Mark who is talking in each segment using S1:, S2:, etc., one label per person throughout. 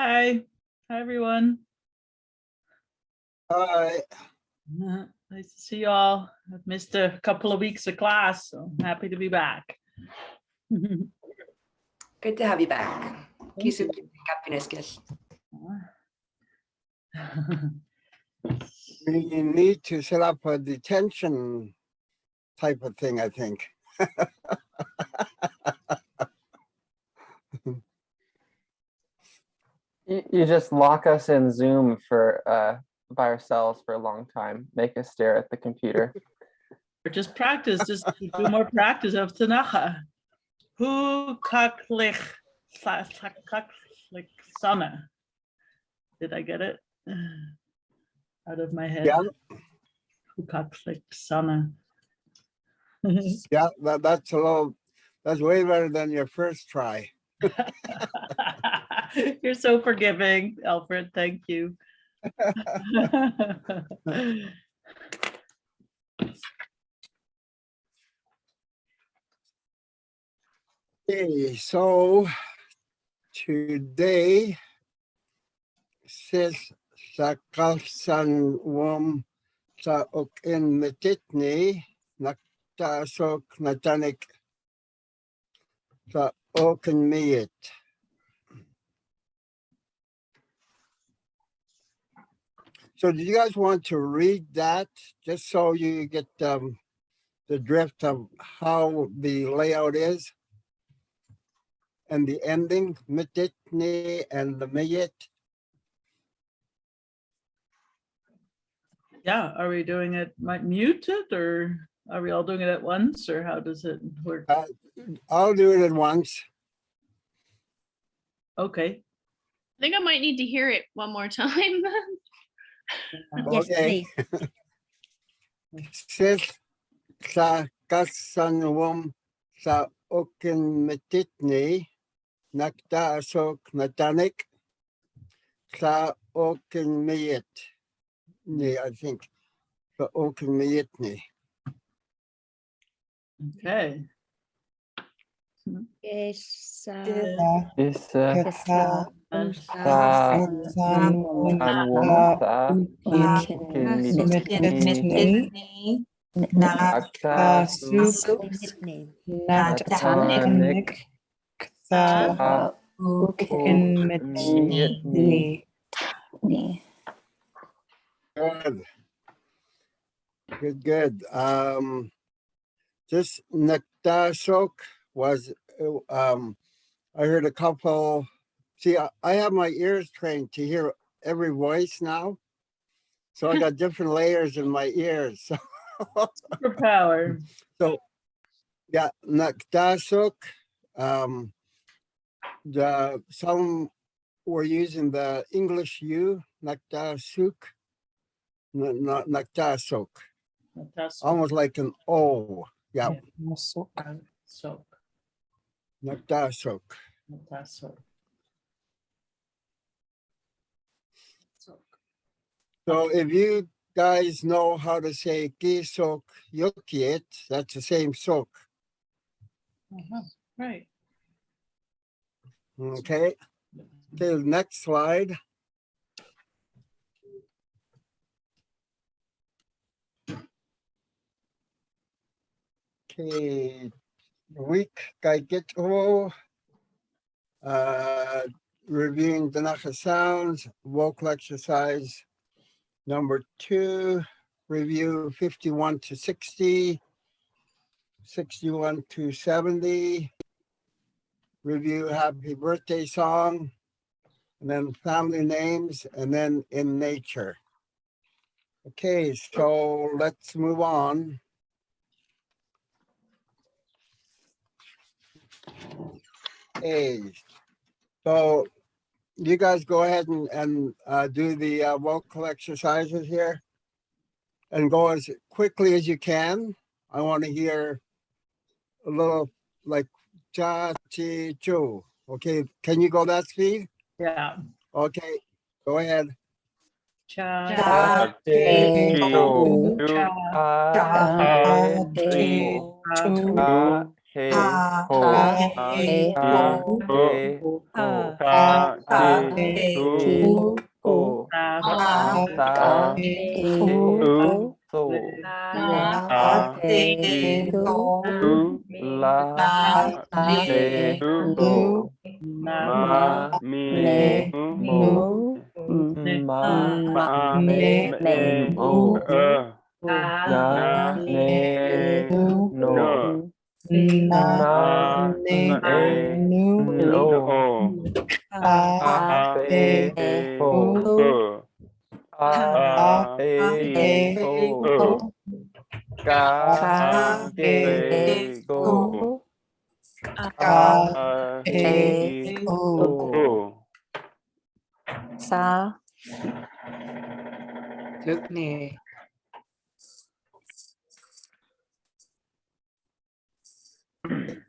S1: Hi. Hi, everyone.
S2: Hi.
S1: Nice to see you all. I've missed a couple of weeks of class, so I'm happy to be back.
S3: Good to have you back.
S1: Thank you.
S2: We need to set up a detention type of thing, I think.
S4: You just lock us in Zoom for by ourselves for a long time, make us stare at the computer.
S1: Or just practice, just do more practice of Ktunaxa. Hu kaklich sana. Did I get it? Out of my head.
S2: Yeah.
S1: Hu kaklich sana.
S2: Yeah, that's way better than your first try.
S1: You're so forgiving, Alfred. Thank you.
S2: Okay, so today says sakalsan wom sa okin metitni nakta sok natanik sa okin miyit. So do you guys want to read that just so you get the drift of how the layout is? And the ending, mititni and the miyit.
S1: Yeah, are we doing it muted, or are we all doing it at once, or how does it work?
S2: I'll do it at once.
S1: Okay.
S5: I think I might need to hear it one more time.
S6: Yes,
S2: Okay.
S6: please.
S2: Sis sa kasanwom sa okin mititni nakta asok natanik sa okin miyit. I think sa okin miyitni.
S1: Okay.
S6: Yes.
S4: Is
S2: Good. This Naktasok was, I heard a couple, see, I have my ears trained to hear every voice now. So I got different layers in my ears. So,
S1: Superpower.
S2: so yeah, Naktasok, some were using the English U, Naktasuk, not Naktasok, almost like an O. Yeah,
S1: Sok.
S2: Naktasok. So if you guys know how to say kisok yukiet, that's the same sok.
S1: Right.
S2: Okay. Okay, next slide. Okay, week qaykit reviewing Ktunaxa sounds, vocal exercise number 2, review 51 to 60, 61 to 70, review happy birthday song, and then family names, and then in nature. Okay, so let's move on. Okay, so you guys go ahead and do the vocal exercises here and go as quickly as you can. I want to hear a little like cha, chi, chu. Okay, can you go that speed?
S1: Yeah.
S2: Okay, go ahead.
S1: Cha.
S4: ho,
S6: Ho.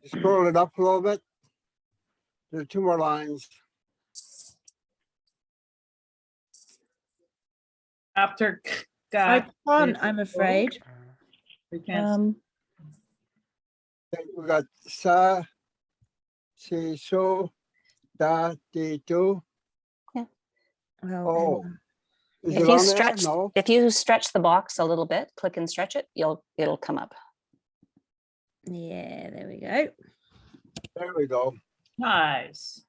S2: Scroll it up a little bit. There are 2 more lines.
S1: After
S6: I
S1: ka.
S6: can't, I'm afraid.
S1: We can't.
S2: Okay, we got sa, si, so, da, di, do.
S6: Well,
S2: Oh, is
S3: If
S2: it
S3: you
S2: on there?
S3: stretch,
S2: No.
S3: if you stretch the box a little bit, click and stretch it, it'll come up.
S6: yeah, there we go.
S2: There we go.
S1: Nice.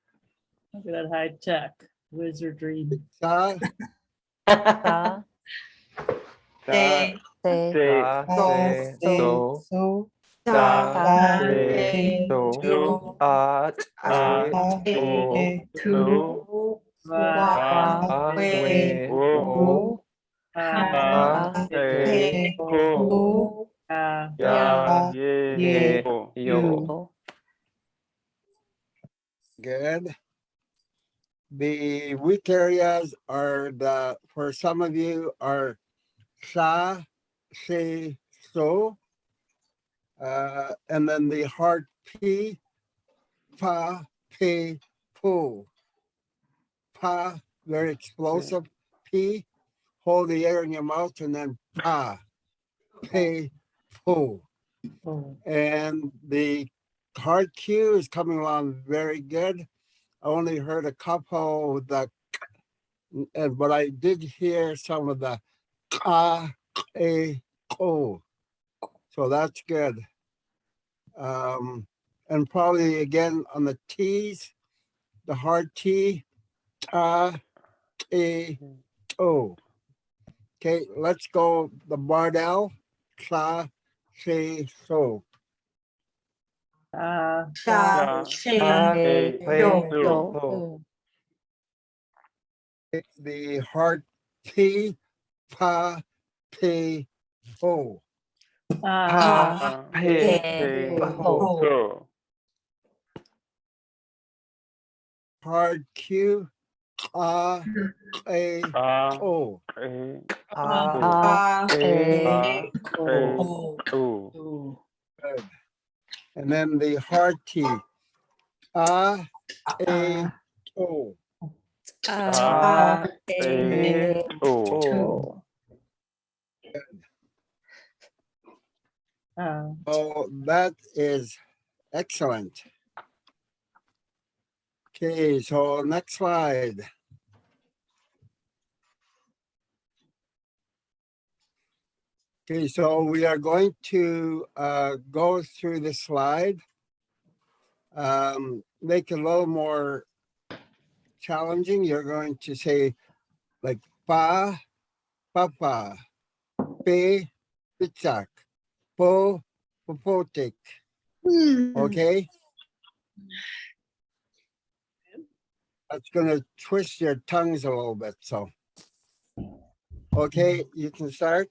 S1: Look at that high tech wizardry.
S2: Sa,
S3: Sa,
S7: Say,
S3: se,
S4: so,
S7: so,
S3: da,
S7: do, to, wa, we, wo,
S1: Ah,
S7: ha, te, ho,
S1: ah,
S7: ya, ye, you.
S3: o.
S2: good. The weak areas are for some of you are sa, si, so. And then the hard P, pa, pe, pu. Pa, very explosive. P, hold the air in your mouth, and then pa, pe, pu.
S1: oh,
S2: And the hard Q is coming along very good. I only heard a couple of the, but I did hear some of the ka, a, ko. So that's good. And probably again on the T's, the hard T, ta, te, to. Okay, let's go the Bardell, sa, se, so.
S1: ah,
S7: Sha, she, do.
S2: The hard P, pa, pe, po.
S1: ah,
S7: Ho.
S2: Hard Q, a, o.
S7: Ho.
S2: Good. And then the hard T, a, o.
S1: ah.
S2: Oh, that is excellent. Okay, so next slide. Okay, so we are going to go through the slide, make it a little more challenging. You're going to say like pa, papa, pe, pichak, po, popotik. Okay? That's gonna twist your tongues a little bit, so. Okay, you can start.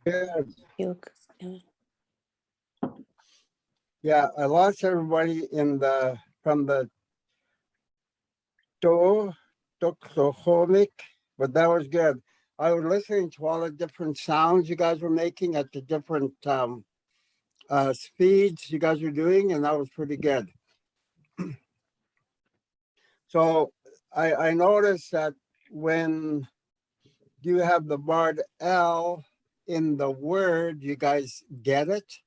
S2: Good.
S3: Yuk.
S2: Yeah, I lost everybody in the from the doxoholic, but that was good. I was listening to all the different sounds you guys were making at the different speeds you guys were doing, and that was pretty good. So I noticed that when you have the barred L in the word, you guys get it.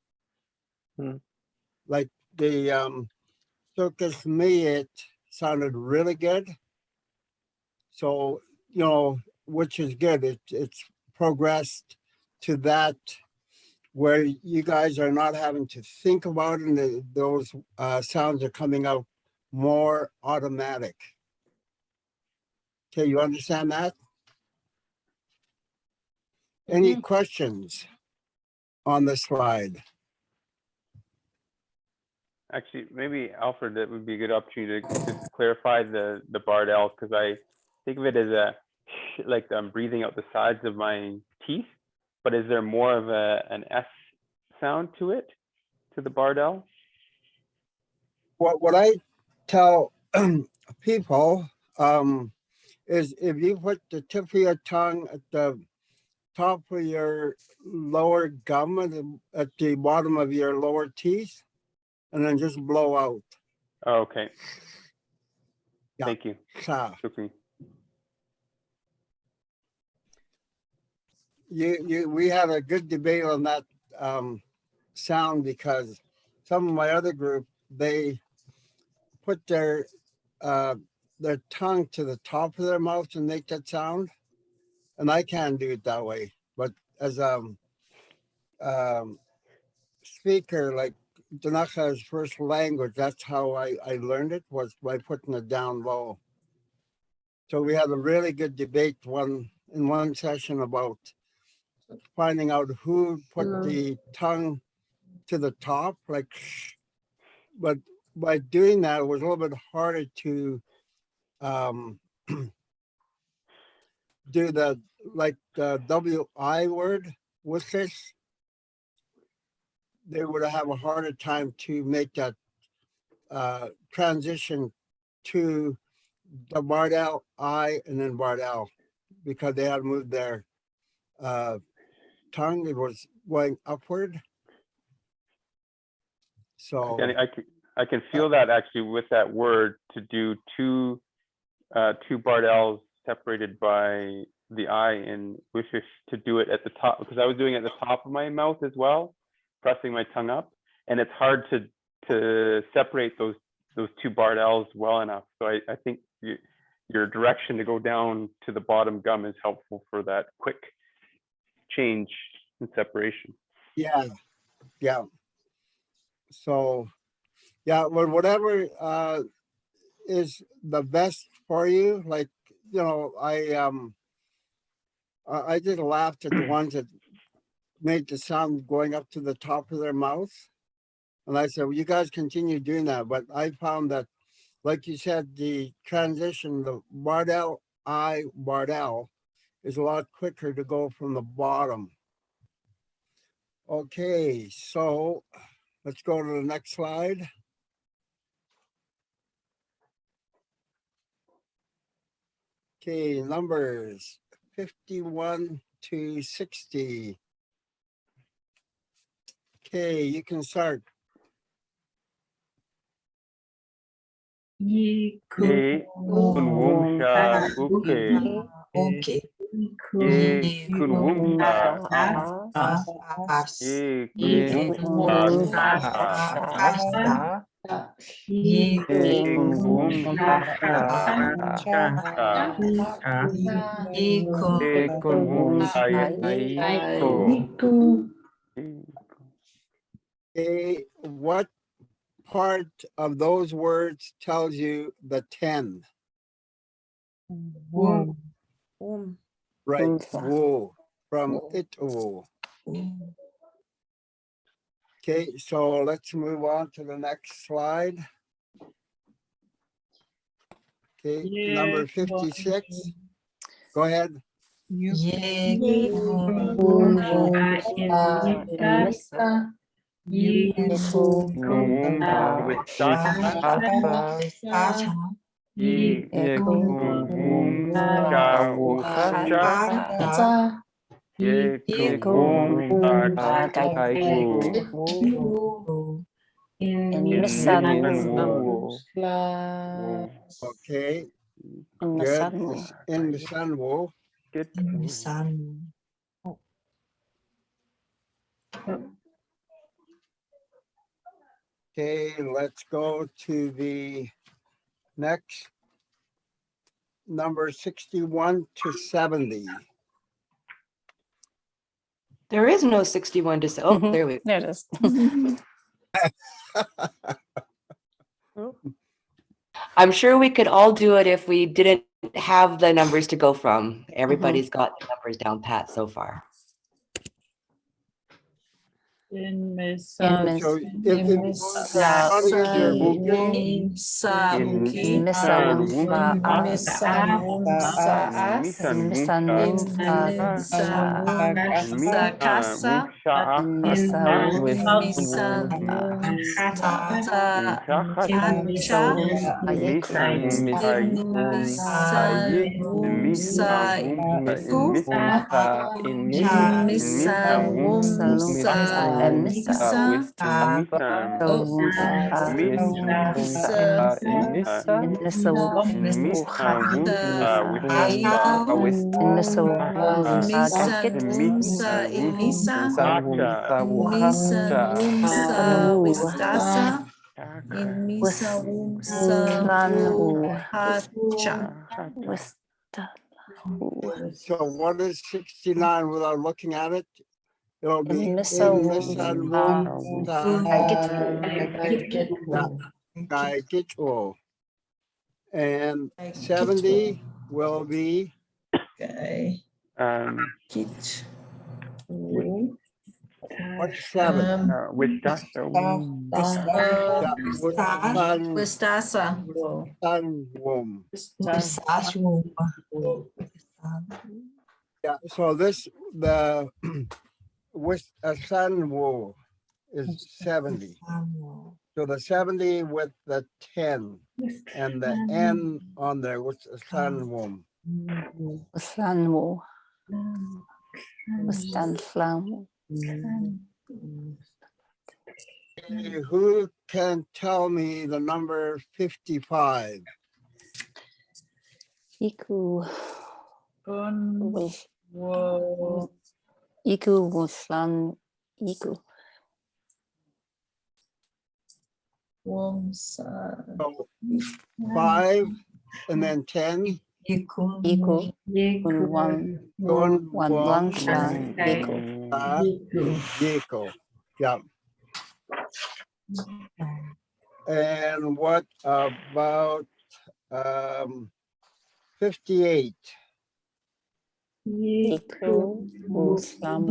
S2: Like the Circus Me, it sounded really good. So, you know, which is good. It's progressed to that where you guys are not having to think about it, and those sounds are coming out more automatic. Okay, you understand that? Any questions on the slide?
S7: Actually, maybe Alfred, that would be a good opportunity to just clarify the barred L, because I think of it as a like I'm breathing out the sides of my teeth, but is there more of an S sound to it, to the barred L?
S2: What I tell people is if you put the tip of your tongue at the top of your lower gum at the bottom of your lower teeth, and then just blow out.
S7: Oh, okay.
S2: Yeah.
S7: Thank you.
S2: Sa.
S7: Shukri.
S2: We had a good debate on that sound, because some of my other group, they put their tongue to the top of their mouth to make that sound, and I can't do it that way. But as speaker, like Ktunaxa's first language, that's how I learned it, was by putting it down low. So we had a really good debate in one session about finding out who put the tongue to the top, like, but by doing that, it was a little bit harder to do the WI word with this. They would have a harder time to make that transition to the Bardell I and then Bardell, because they had moved their tongue. It was going upward. So
S7: I can feel that actually with that word, to do two Bardells separated by the I in wishes, to do it at the top, because I was doing it at the top of my mouth as well, pressing my tongue up, and it's hard to separate those two Bardells well enough. So I think your direction to go down to the bottom gum is helpful for that quick change and separation.
S2: yeah. So yeah, well, whatever is the best for you. Like, you know, I just laughed at the ones that made the sound going up to the top of their mouth. And I said, well, you guys continue doing that. But I found that, like you said, the transition, the Bardell, Bardell, is a lot quicker to go from the bottom. Okay, so let's go to the next slide. Okay, numbers 51 to 60. Okay, you can start.
S7: Ye kun wum sha uke. Ye kun wum sha. Ye kun wum sha sha. Ye kun wum sha sha. Ye kun wum ai ko.
S2: Okay, what part of those words tells you the 10?
S6: Warm.
S2: Right,
S3: Ufa.
S2: woo, from it woo. Okay, so let's move on to the next slide. Okay, number 56. Go ahead.
S7: With sha. Ye kun wum sha sha. Ye kun wum sha kai ku.
S3: In
S7: In
S3: Misan
S7: Misan
S3: Wu.
S7: Wu.
S2: Okay,
S3: In
S2: good.
S3: Misan Wu.
S2: It's in the sun woo.
S7: Get
S2: Okay, let's go to the next number 61 to 70.
S8: There is no 61 to say. Oh, there we go.
S3: There it is.
S8: I'm sure we could all do it if we didn't have the numbers to go from. Everybody's got the numbers down pat so far.
S1: In
S3: In
S1: Misan.
S3: Mis-
S2: So if
S3: in Misa
S7: in
S3: Misa Wum Sla A.
S7: Misan
S3: Misan Wum Sla A.
S7: Misan
S3: In Misa Wum Misa Wum
S2: so what is 69 without looking at it? It'll be in
S3: Misa
S2: Misan Wum Gai Gitwo. And 70 will be what is 7?
S7: with that
S2: Yeah, with sun womb. Yeah, so this the with a sun womb is 70. So the 70 with the 10 and the N on there with the sun womb.
S3: Slanwo. Stan Flam.
S2: Who can tell me the number 55?
S3: Iku.
S1: Whoa.
S3: Iku Wuslan Iku.
S2: So 5 and then 10.
S3: Iku. One Lang Lang Iku.
S2: Vehicle. Yeah. And what about 58?
S3: Iku Wuslam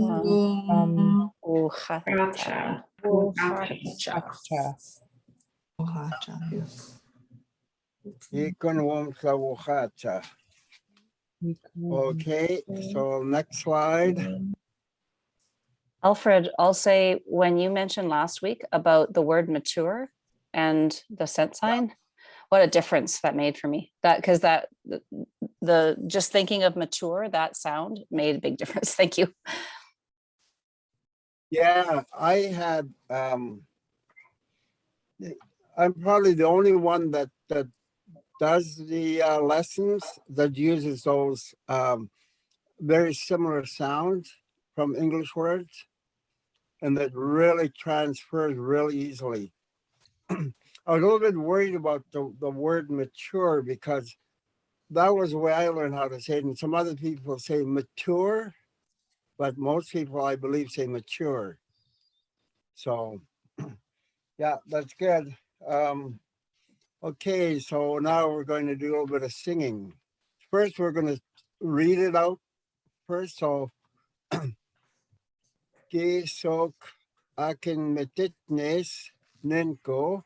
S3: Uchacha.
S2: Ikon sa wuchacha. Okay, so next slide.
S3: Alfred, I'll say when you mentioned last week about the word mature and the cent sign, what a difference that made for me. That because that the just thinking of mature, that sound made a big difference. Thank you.
S2: Yeah, I had, I'm probably the only one that does the lessons that uses those very similar sounds from English words, and that really transfers really easily. I was a little bit worried about the word mature because that was the way I learned how to say it. And some other people say mature, but most people, I believe, say mature. So, yeah, that's good. Okay, so now we're going to do a little bit of singing. First, we're going to read it out first. So, Ge sok akin metitnes nenko.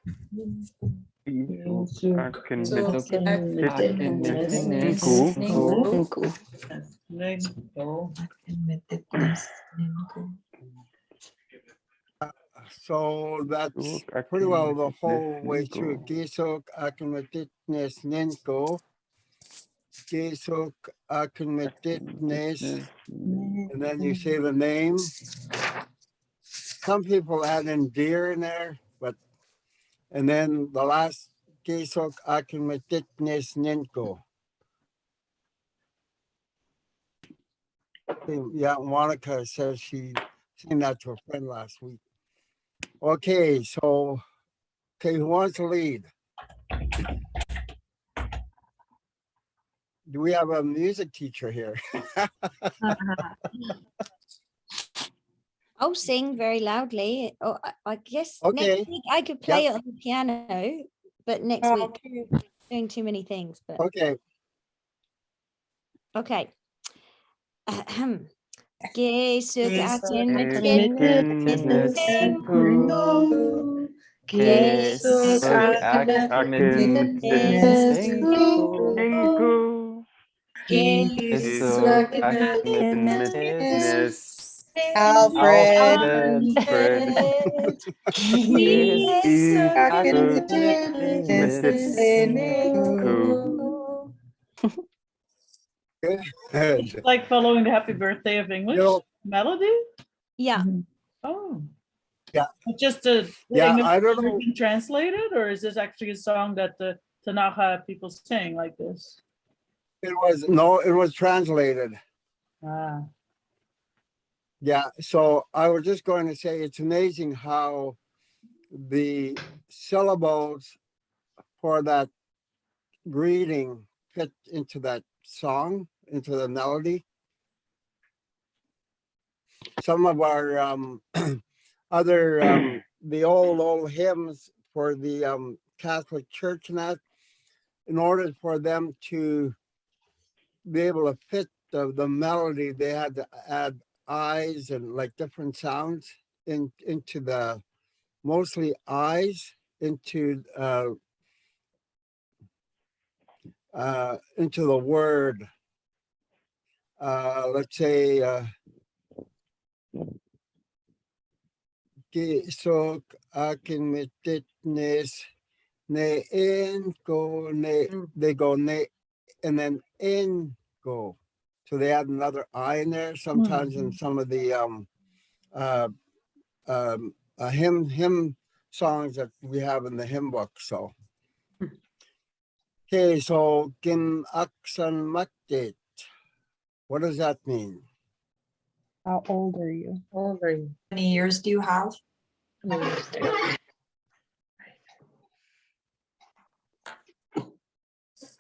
S2: So that's pretty well the whole way through. Ge sok akin metitnes nenko. Ge sok akin metitnes. And then you say the name. Some people add in deer in there, but, and then the last, Kesok Akimetitnes Ninko. Yeah, Monica says she seen that to a friend last week. Okay, so, okay, who wants to lead? Do we have a music teacher here?
S6: I'll sing very loudly. Oh, I guess
S2: Okay.
S6: next week I could play it on the piano, but next week doing too many things. But
S2: Okay.
S6: okay. Ahem. Gesuk atin
S2: Good.
S1: Like following the happy birthday of English melody?
S6: Yeah.
S1: Oh.
S2: Yeah.
S1: Just the
S2: Yeah,
S1: English
S2: I don't know.
S1: version translated, or is this actually a song that the Ktunaxa people sing like this?
S2: It was translated.
S1: Ah.
S2: Yeah, so I was just going to say it's amazing how the syllables for that greeting fit into that song, into the melody. Some of our other the old hymns for the Catholic Church and that, in order for them to be able to fit the melody, they had to add eyes and like different sounds into the mostly eyes into the word. Let's say Gesok akin mititnes ne en go ne, they go ne and then in go. So they add another I in there sometimes in some of the hymn songs that we have in the hymn book. So okay, so Gin Aksan Maktit. What does that mean?
S9: How old are you?
S10: How many years do you have?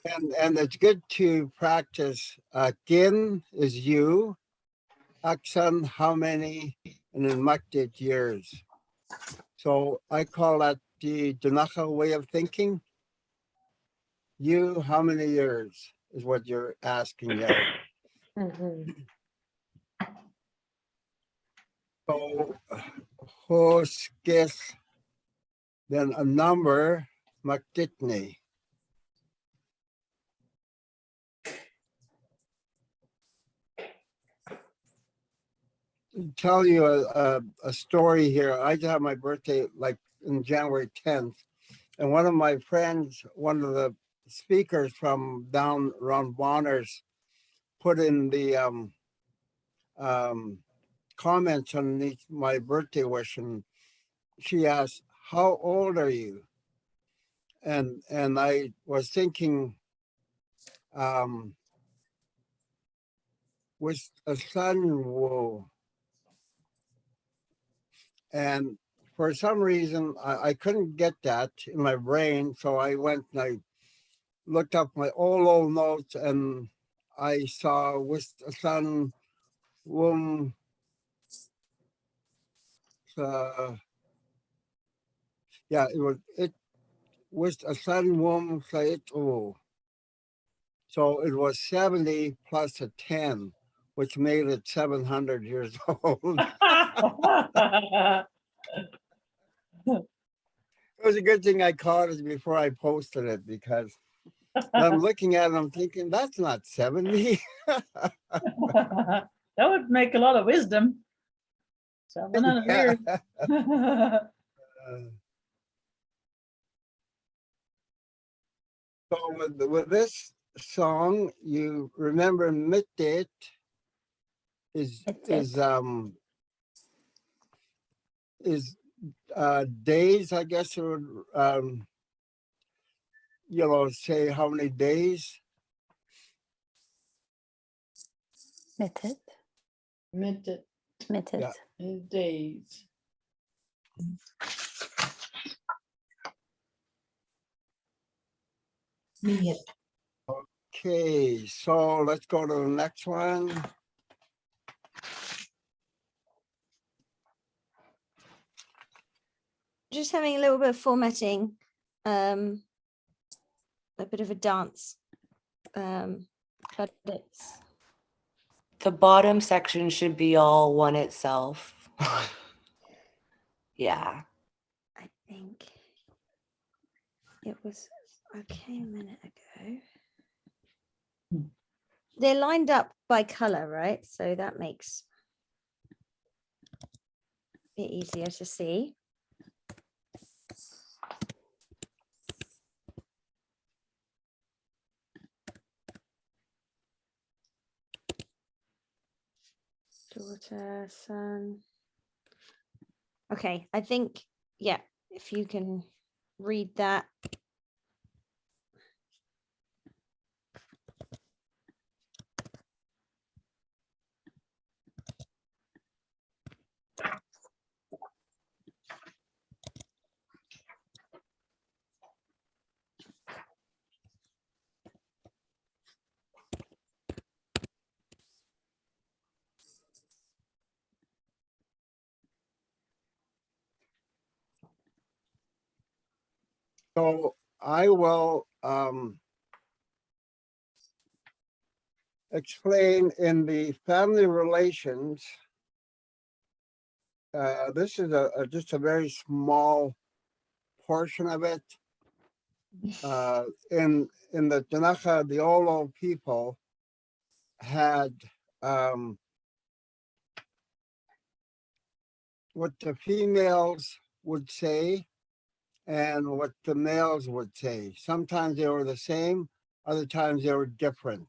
S2: And it's good to practice. Gin is you, Aksan, how many, and then Maktit, years. So I call that the Ktunaxa way of thinking. You, how many years is what you're asking there. So Hoskis, then a number, Makitni. Tell you a story here. I had my birthday like in January 10th, and one of my friends, one of the speakers from down around Bonners, put in the comments underneath my birthday wish, and she asked, "How old are you?" And I was thinking, with a son, whoa. And for some reason, I couldn't get that in my brain. So I went and I looked up my old notes, and I saw with a son, womb, yeah, it was a son, womb, oh. So it was 70 plus a 10, which made it 700 years old. It was a good thing I caught it before I posted it, because I'm looking at it, I'm thinking, that's not 70.
S1: That would make a lot of wisdom. 700 years.
S2: So with this song, you remember Mittet is days, I guess it would say how many days.
S3: Mittet.
S1: Minted
S3: Mittet.
S2: Yeah.
S1: in days.
S10: Me,
S2: Okay, so let's go to the next one.
S6: Just having a little bit of formatting, a bit of a dance, but it's
S8: The bottom section should be all one itself. Yeah.
S6: I think it was okay a minute ago. They're lined up by color, right? So that makes it easier to see. Daughter, son. Okay, I think, yeah, if you can read that.
S2: So I will explain in the family relations. This is just a very small portion of it. In the Ktunaxa, the Olo people had what the females would say and what the males would say. Sometimes they were the same, other times they were different.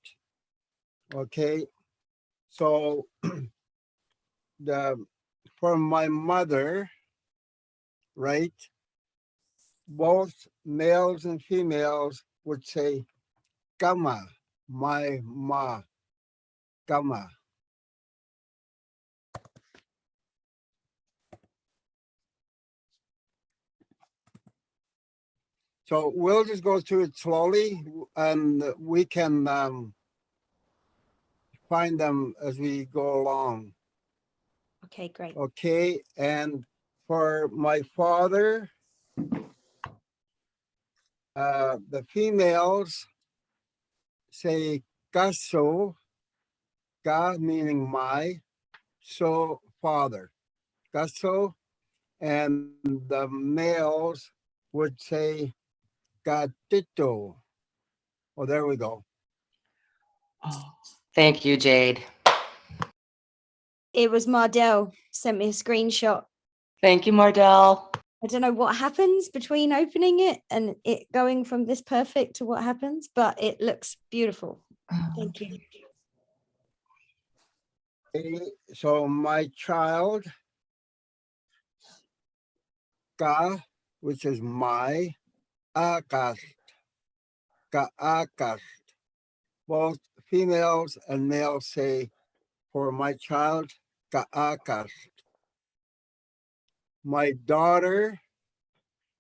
S2: Okay, so for my mother, right, both males and females would say kama, my ma, kama. So we'll just go through it slowly, and we can find them as we go along.
S6: Okay, great.
S2: Okay, and for my father, the females say kaso, ka meaning my, so father. Kaso, and the males would say gatito. Oh, there we go.
S1: Oh,
S8: Thank you, Jade.
S6: It was Mardell sent me a screenshot.
S8: Thank you, Mardell.
S6: I don't know what happens between opening it and it going from this perfect to what happens, but it looks beautiful. Thank you.
S2: Okay, so my child, ka, which is my, akas, kaakas. Both females and males say, for my child, kaakas. My daughter,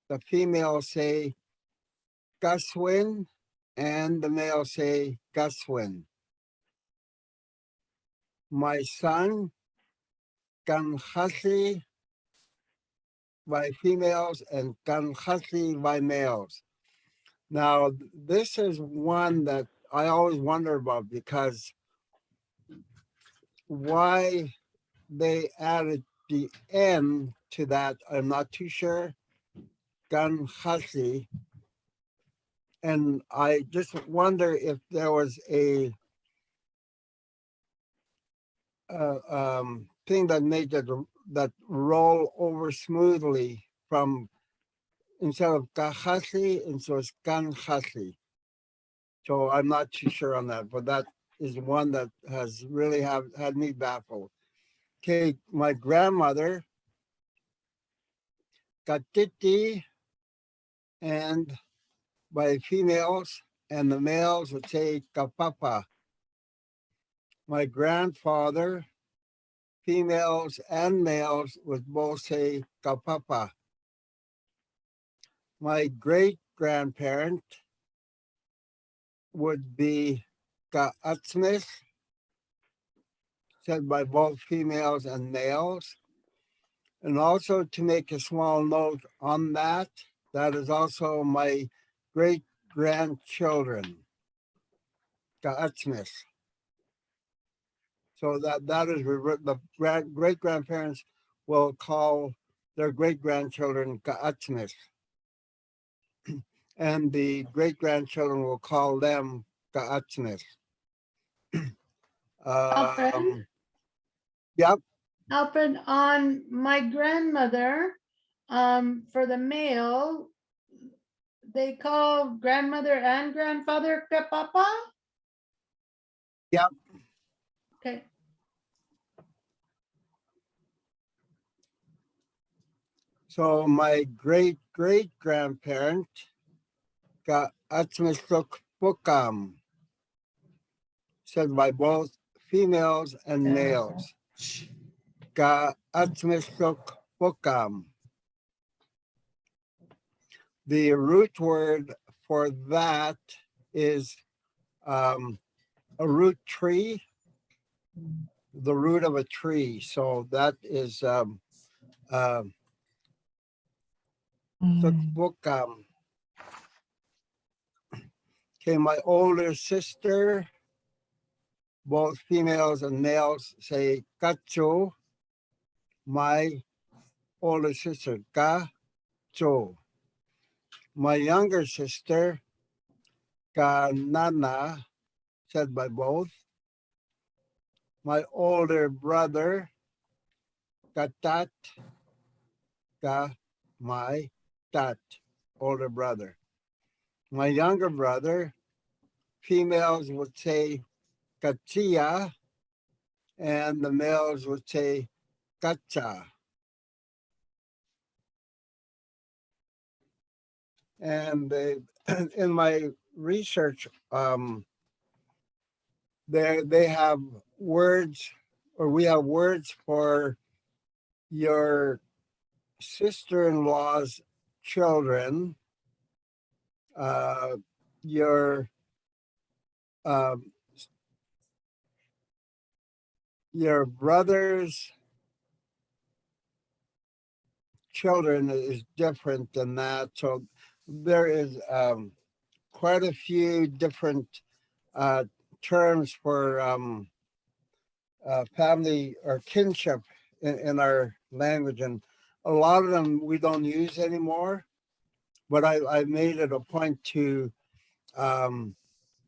S2: the females say, kaswin, and the males say, kaswin. My son, kanhasi, by females, and kanhasi by males. Now, this is one that I always wonder about, because why they added the N to that, I'm not too sure. Ganhasi. And I just wonder if there was a thing that made that roll over smoothly from, instead of kahasi, and so it's ganhasi. So I'm not too sure on that, but that is one that has really had me baffled. Okay, my grandmother, Katiti, and by females, and the males would say kapapa. My grandfather, females and males would both say kapapa. My great grandparent would be kaatsmis, said by both females and males. And also, to make a small note on that, that is also my great grandchildren, kaatsmis. So that is the great grandparents will call their great grandchildren kaatsmis, and the great grandchildren will call them kaatsmis.
S11: Alfred?
S2: Yep.
S11: Alfred, on my grandmother, for the male, they call grandmother and grandfather kapapa?
S2: Yep.
S11: Okay.
S2: So my great great grandparent kaatsmisuk pukam, said by both females and males. Kaatsmisuk pukam. The root word for that is a root tree, the root of a tree. So that is Tukbukam. Okay, my older sister, both females and males say kacho. My older sister, kacho. My younger sister, kanana, said by both. My older brother, katat, my tat, older brother. My younger brother, females would say katia, and the males would say kacha. And in my research, they have words, or we have words for your sister-in-law's children, your brother's children is different than that. So there is quite a few different terms for family or kinship in our language. And a lot of them we don't use anymore, but I made it a point to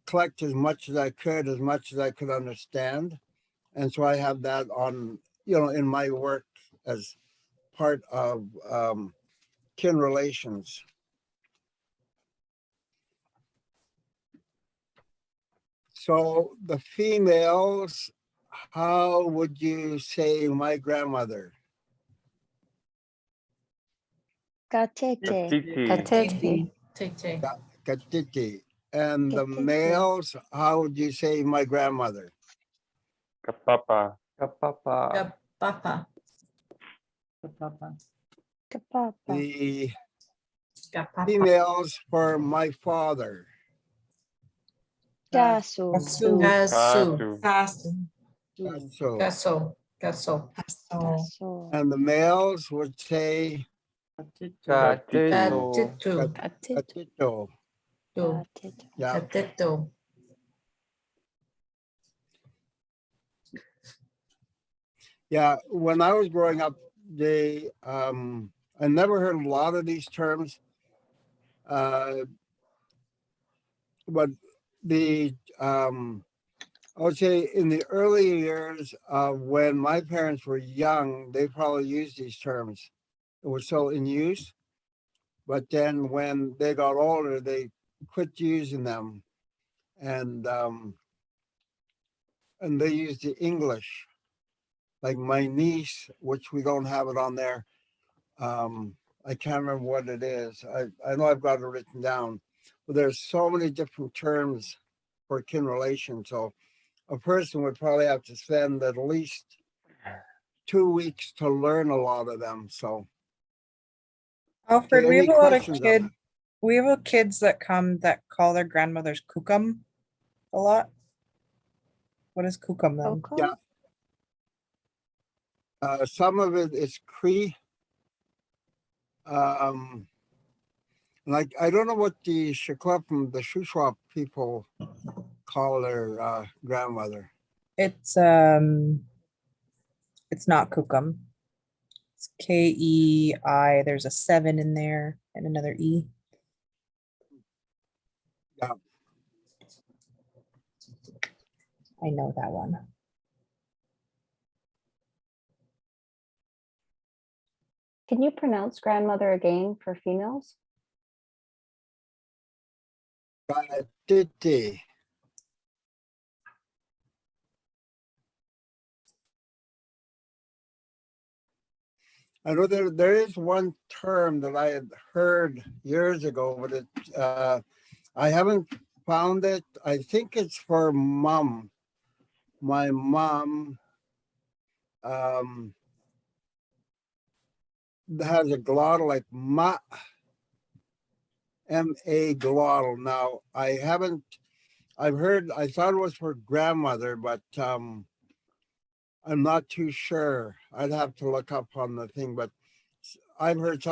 S2: collect as much as I could understand. And so I have that on, in my work as part of kin relations. So the females, how would you say my grandmother?
S6: Gatete.
S7: Titi.
S3: Katete.
S2: Katiti. And the
S6: Katiti.
S2: males, how would you say my grandmother?
S7: Kapapa.
S4: Kapapa.
S3: Papa.
S6: Kapapa.
S2: The females for my father.
S6: Gasu.
S3: Gasu.
S7: Kasu.
S2: So,
S3: Gaso.
S6: Gaso.
S2: and the males would say
S7: Katitu.
S3: Katitu.
S2: Katito.
S6: Gatito.
S2: Yeah.
S3: Katito.
S2: Yeah. When I was growing up, I never heard a lot of these terms. But I would say in the early years when my parents were young, they probably used these terms. It was still in use. But then when they got older, they quit using them. And they used the English. Like my niece, which we don't have it on there. I can't remember what it is. I know I've got it written down. But there's so many different terms for kin relation. So a person would probably have to spend at least 2 weeks to learn a lot of them. So
S9: Alfred,
S2: Okay,
S9: we have
S2: any
S9: a lot of
S2: questions?
S9: we have kids that come that call their grandmothers kukum a lot. What is kukum then?
S6: Coco?
S2: Yeah. Some of it is Cree. Like I don't know what the Shuswap the Shuswap people call their grandmother.
S9: It's not kukum. It's KEI. There's a 7 in there and another E.
S2: Yeah.
S9: I know that one.
S3: Can you pronounce grandmother again for females?
S2: Titi. I know there is one term that I had heard years ago, but I haven't found it. I think it's for mom. My mom has a glottal like ma, M-A glottal. Now I've heard, I thought it was for grandmother, but I'm not too sure. I'd have to look up on the thing, but I've heard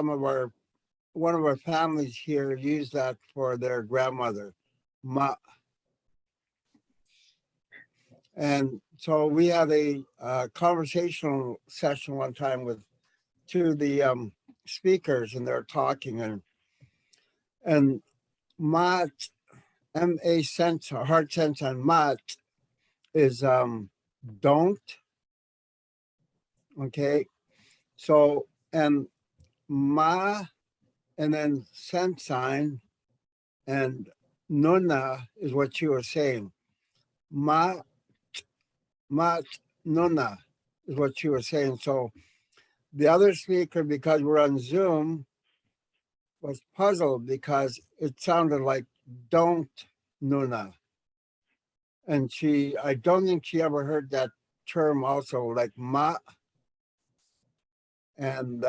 S2: one of our families here use that for their grandmother, ma. And so we had a conversational session one time with two of the speakers, and they're talking, and mat, M-A sense, hard sense on mat is don't. Okay. So, and ma, and then sense sign, and nuna is what you were saying. Ma, mat, nuna is what you were saying. So the other speaker, because we're on Zoom, was puzzled because it sounded like don't nuna. And I don't think she ever heard that term also, like ma. And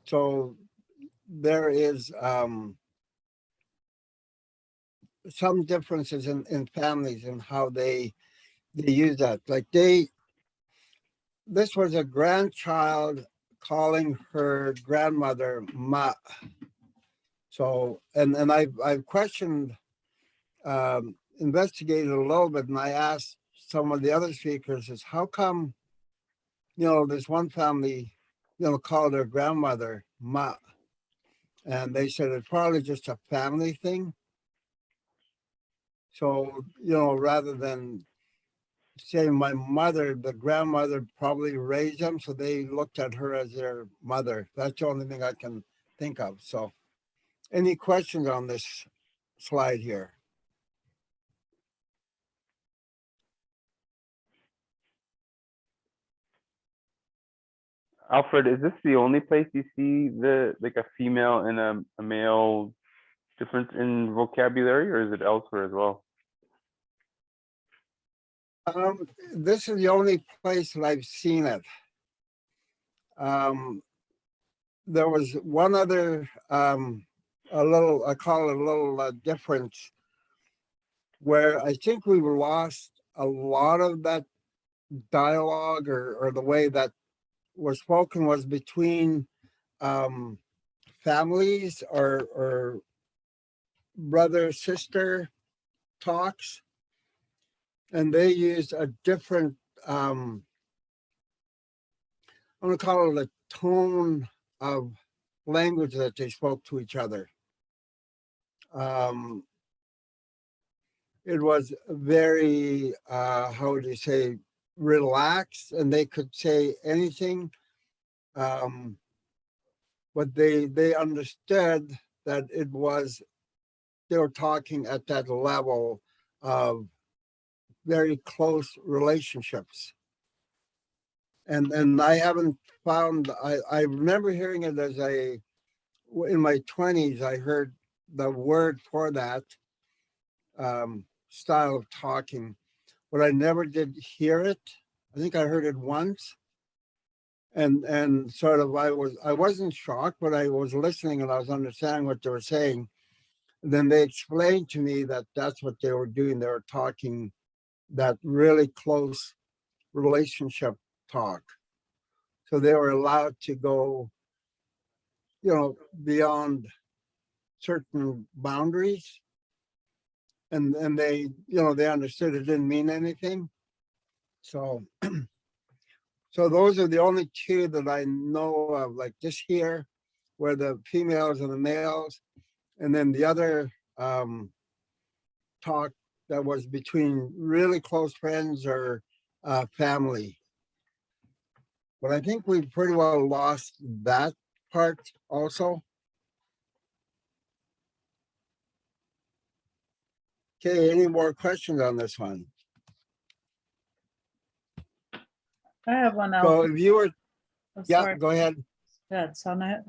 S2: so there is some differences in families and how they use that. Like this was a grandchild calling her grandmother ma. So, and I've questioned, investigated a little bit, and I asked some of the other speakers is how come, this one family, call their grandmother Ma. And they said it's probably just a family thing. So, rather than saying my mother, the grandmother probably raised them, so they looked at her as their mother. That's the only thing I can think of. So, any questions on this slide here?
S7: Alfred, is this the only place you see like a female and a male difference in vocabulary, or is it elsewhere as well?
S2: This is the only place that I've seen it. There was one other, I call it a little difference, where I think we lost a lot of that dialogue or the way that was spoken was between families or brother sister talks, and they used a different I'm going to call it a tone of language that they spoke to each other. It was very how would you say, relaxed, and they could say anything, but they understood that they were talking at that level of very close relationships. And I haven't found, I remember hearing it in my 20s, I heard the word for that style of talking, but I never did hear it. I think I heard it once. And sort of, I wasn't shocked, but I was listening and I was understanding what they were saying. And then they explained to me that that's what they were doing. They were talking that really close relationship talk. So they were allowed to go, beyond certain boundaries. And they, they understood it didn't mean anything. So, so those are the only two that I know of, like this here, where the females and the males, and then the other talk that was between really close friends or family. But I think we pretty well lost that part also. Okay, any more questions on this one?
S1: I have one now.
S2: So if you were,
S1: Oh,
S2: yeah,
S1: sorry.
S2: go ahead.
S1: Yeah, it's on it.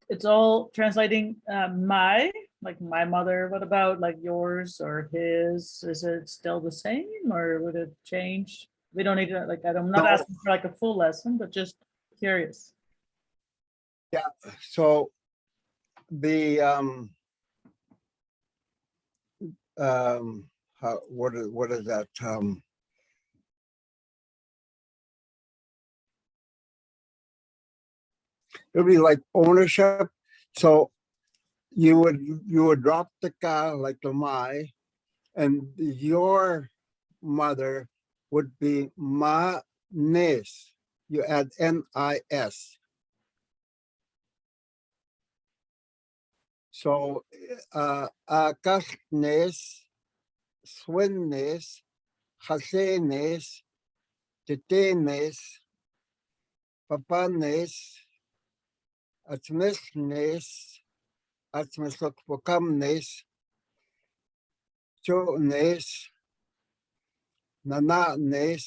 S1: It's all translating my, like my mother. What about like yours or his? Is it still the same or would it change? We don't need to, like, I'm not
S2: No.
S1: asking for like a full lesson, but just curious.
S2: Yeah, so the what is that? It would be like ownership. So you would drop the ka, like the my, and your mother would be ma nis. You add nis. So akasnes, swinnes, hasenes, titenes, papanes, atmesnes, atmesokpokamnes, chones, nananes,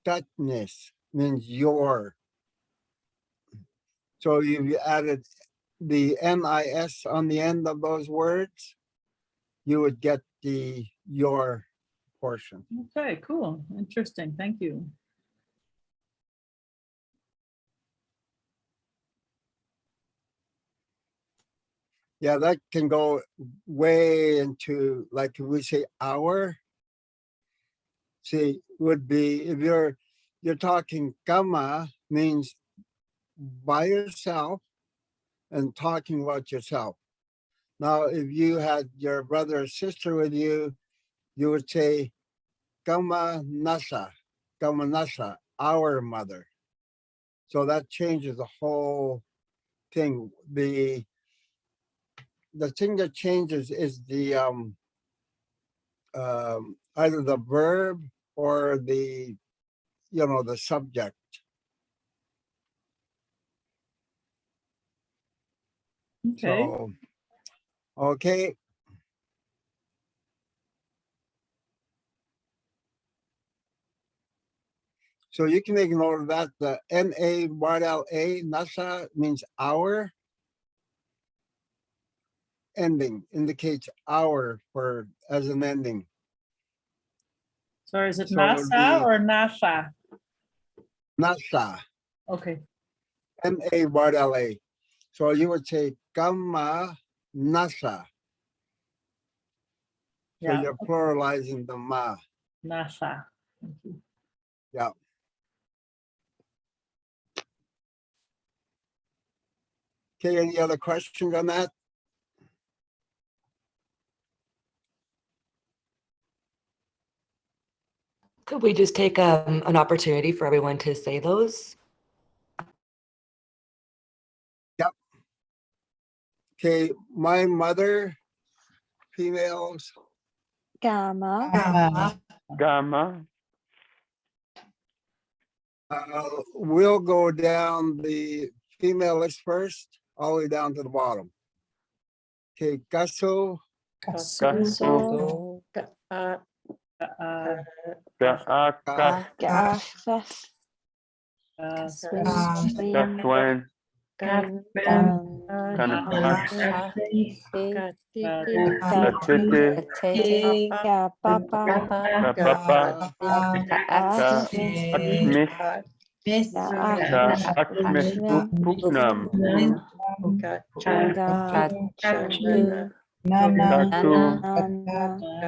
S2: tatnes means your. So you added the NIS on the end of those words, you would get the your portion.
S1: Okay, cool. Interesting. Thank you.
S2: Yeah, that can go way into, like if we say our, see, would be, if you're talking kama means by yourself and talking about yourself. Now, if you had your brother or sister with you, you would say kama nasa, our mother. So that changes the whole thing. The thing that changes is the either the verb or the the subject.
S1: Okay.
S2: So okay. So you can make note of that. The NA Nasa means hour. Ending indicates hour for as an ending.
S1: So is it
S2: So it would
S1: NASA
S2: be-
S1: or NASA?
S2: Nasa.
S1: Okay.
S2: NA. So you would say gamma nasa. So
S1: Yeah.
S2: you're pluralizing the ma.
S1: NASA. Thank you.
S2: Yeah. Okay, any other questions on that?
S8: Could we just take an opportunity for everyone to say those?
S2: Yep. Okay, my mother, females.
S6: Gamma.
S7: Gamma.
S2: We'll go down the female list first, all the way down to the bottom. Okay, gaso,
S7: Gaso.
S1: Uh,
S7: Gaaka.
S6: Gaffef.
S7: Gaswen. Gatete.
S6: Gapapa.
S7: Gapapa. Gaachmis. Gaachmis puknam. Gatu.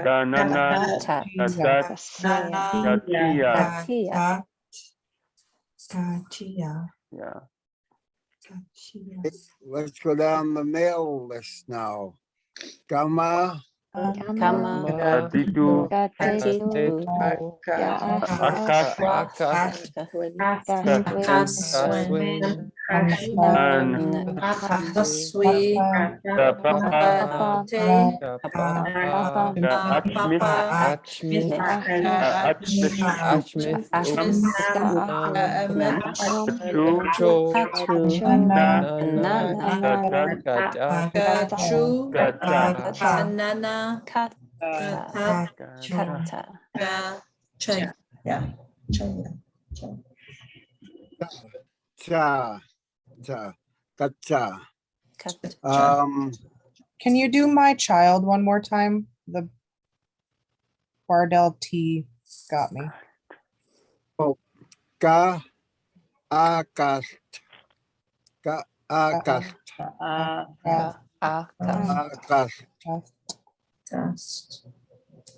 S7: Ganana. Gadat. Gatia. Yeah.
S2: let's go down the male list now. Gamma,
S7: Gaditu. Akash.
S6: Gaswin.
S7: An. Gapapa. Gaachmis.
S2: cha, cha, gacha.
S9: Can you do my child one more time? The Bardell T got me.
S2: Ka, akas, ka, akas, akas.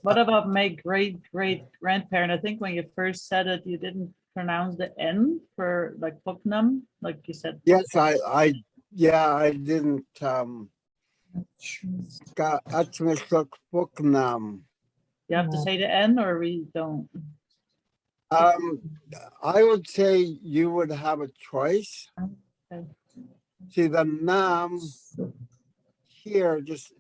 S1: What about my great grandparent? I think when you first said it, you didn't pronounce the N for like Putnam, like you said.
S2: Yes, I didn't, ka, atmisuk puknam.
S1: You have to say the N or we don't.
S2: I would say you would have a choice.
S1: Okay.
S2: See the nam here just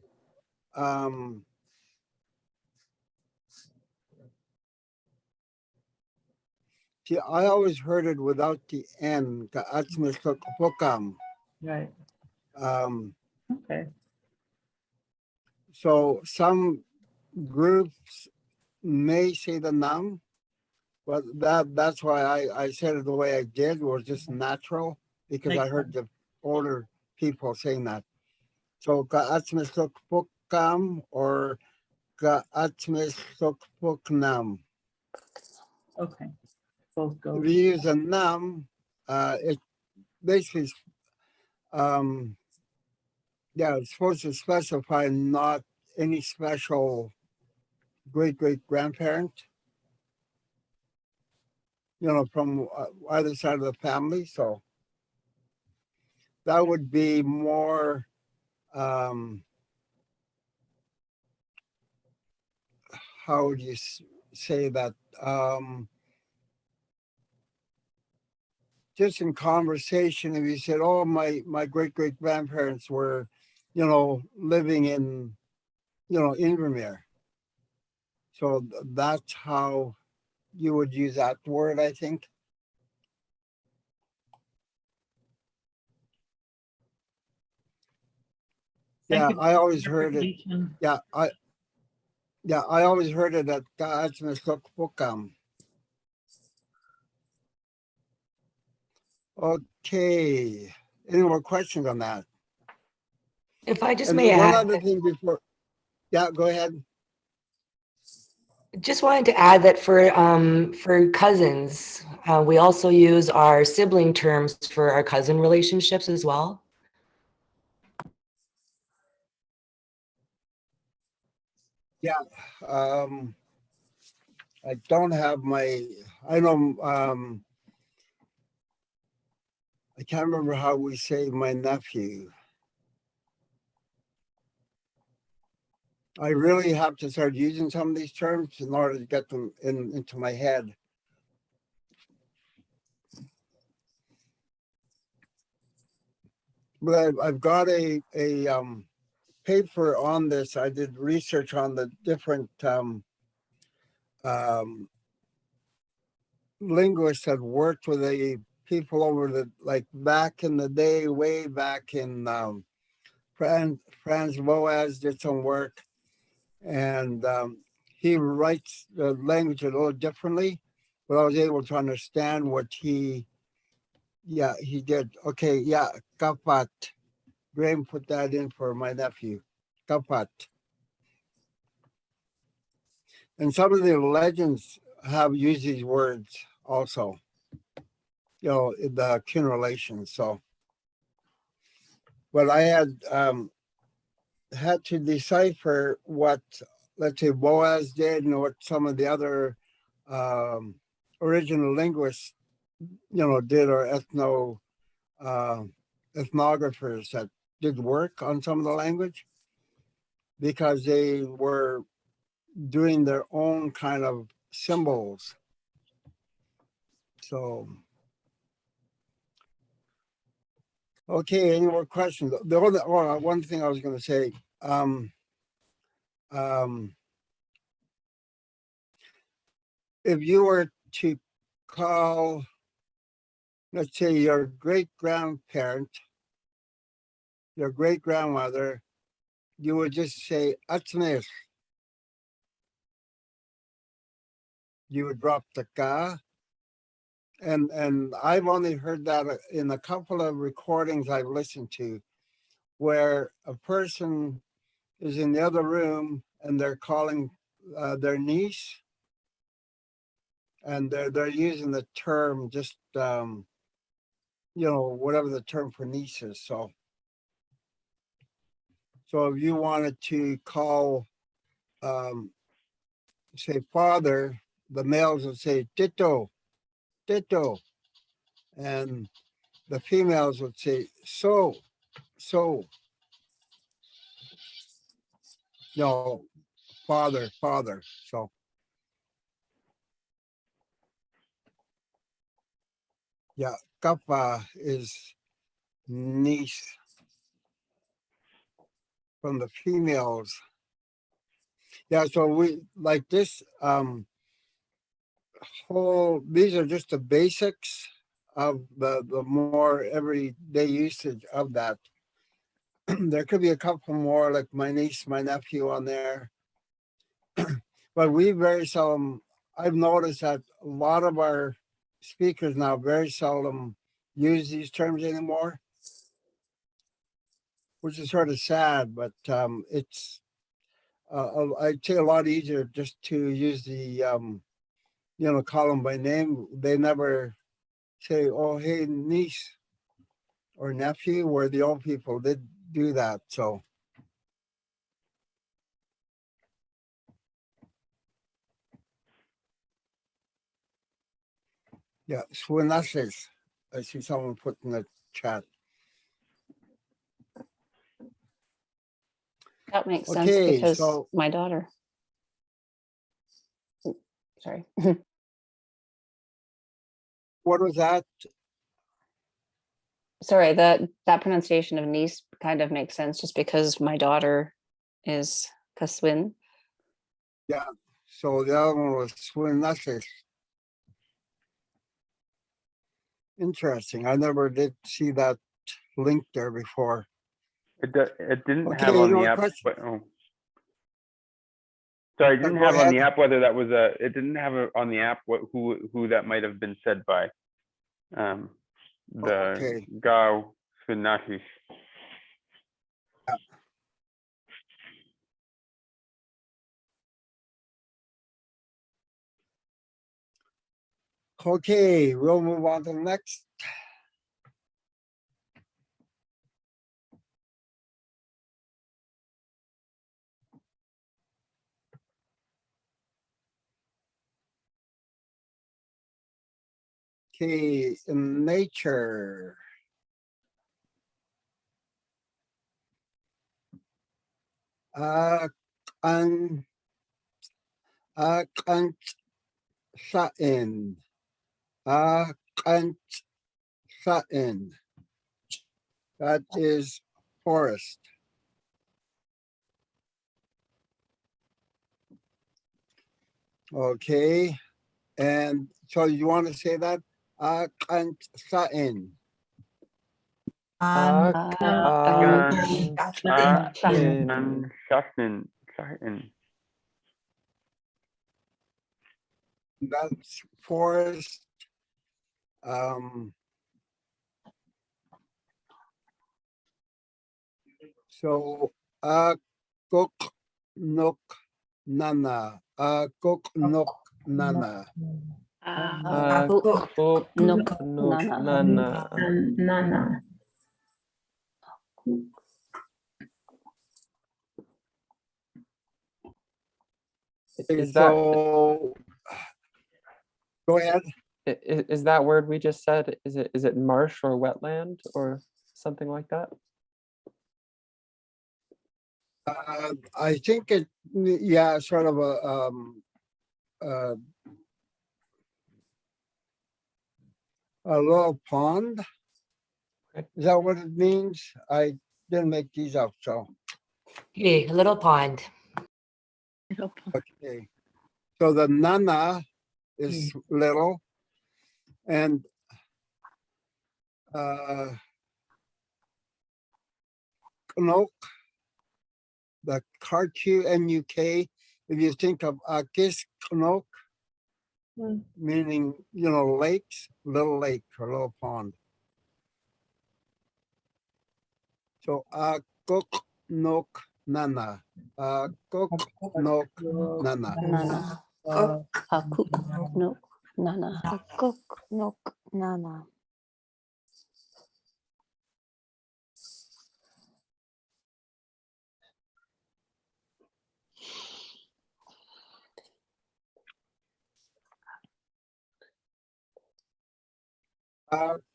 S2: see, I always heard it without the N. Ka'atzmikukpukam.
S1: Right. Okay.
S2: So some groups may say the nam, but that's why I said it the way I did, was just natural, because I
S1: Makes
S2: heard the older people saying that. So ka'atzmikukpukam or ka'atzmikukpuknam.
S1: Okay. Both go.
S2: If you use a nam, it basically, yeah, it's supposed to specify not any special great grandparent, from either side of the family. So that would be more, how would you say that? just in conversation, if you said, oh, my great grandparents were, living in, Invermere. So that's how you would use that word, I think.
S1: Thank
S2: Yeah,
S1: you for
S2: I
S1: the
S2: always heard it.
S1: clarification.
S2: Yeah, I always heard it at Ktunaxa. Okay. Any more questions on that?
S8: If I just
S2: And
S8: may
S2: one
S8: add,
S2: other thing before, yeah, go ahead.
S8: just wanted to add that for cousins, we also use our sibling terms for our cousin relationships as well.
S2: Yeah, I don't have I know, I can't remember how we say my nephew. I really have to start using some of these terms in order to get them into my head. But I've got a paper on this. I did research on the different linguists that worked with the people over like back in the day, way back in Franz Boas did some work, and he writes the language a little differently, but I was able to understand what he did. Okay, yeah, kapat. Graham put that in for my nephew, kapat. And some of the legends have used these words also, in the kin relations. So, but I had to decipher what, let's say, Boaz did and what some of the other original linguists, did, or ethnographers that did work on some of the language, because they were doing their own kind of symbols. So, okay, any more questions? The other, one thing I was going to say, if you were to call, let's say, your great grandparent, your great grandmother, you would just say "atnes." You would drop the ka, and I've only heard that in a couple of recordings I've listened to, where a person is in the other room and they're calling their niece, and they're using the term just whatever the term for niece is. So if you wanted to call say father, the males would say tito, tito, and the females would say so, father, father. So yeah, kapa is niece from the females. Yeah, so we like this these are just the basics of the more everyday usage of that. There could be a couple more, like my niece, my nephew on there. But we very seldom, I've noticed that a lot of our speakers now very seldom use these terms anymore, which is sort of sad, but it's, I'd say, a lot easier just to use the, call them by name. They never say, oh, hey, niece or nephew, where the old people did do that. So, yeah, Swinasis. I see someone put in the chat.
S3: That makes sense
S2: Okay,
S3: because
S2: so
S3: my daughter. Sorry.
S2: what was that?
S3: Sorry, that pronunciation of niece kind of makes sense just because my daughter is Kaswin.
S2: Yeah, so the other one was Ktunaxa. Interesting. I never did see that link there before.
S7: It didn't
S2: Okay,
S7: have on
S2: any
S7: the
S2: more
S7: app,
S2: questions?
S7: but sorry, it didn't
S2: go
S7: have on the
S2: ahead.
S7: app whether that was a. It didn't have on the app who that might have been said by. The
S2: Okay.
S7: Gao Finashi.
S2: Okay, we'll move on to the next. Okay, in nature. An sa'in. Sa'in. That is forest. Okay, and so you want to say that? Sa'in.
S7: Shashin.
S2: That's forest. So cook nook nana. Cook nook nana.
S3: Cook, nook, nana.
S10: Nana.
S4: Is that
S2: So go ahead.
S4: is that word we just said? Is it marsh or wetland or something like that?
S2: I think it, yeah, sort of a little pond.
S4: Okay.
S2: Is that what it means? I didn't make these up, so,
S8: Hey, a little pond.
S2: okay. So the nana is little, and knok, the Knuk, if you think of akis knok, meaning, you know, lakes, little lake or little pond. So cook nok nana. Cook nok nana.
S3: Nana. Cook, nook, nana.
S6: Cook, nook, nana.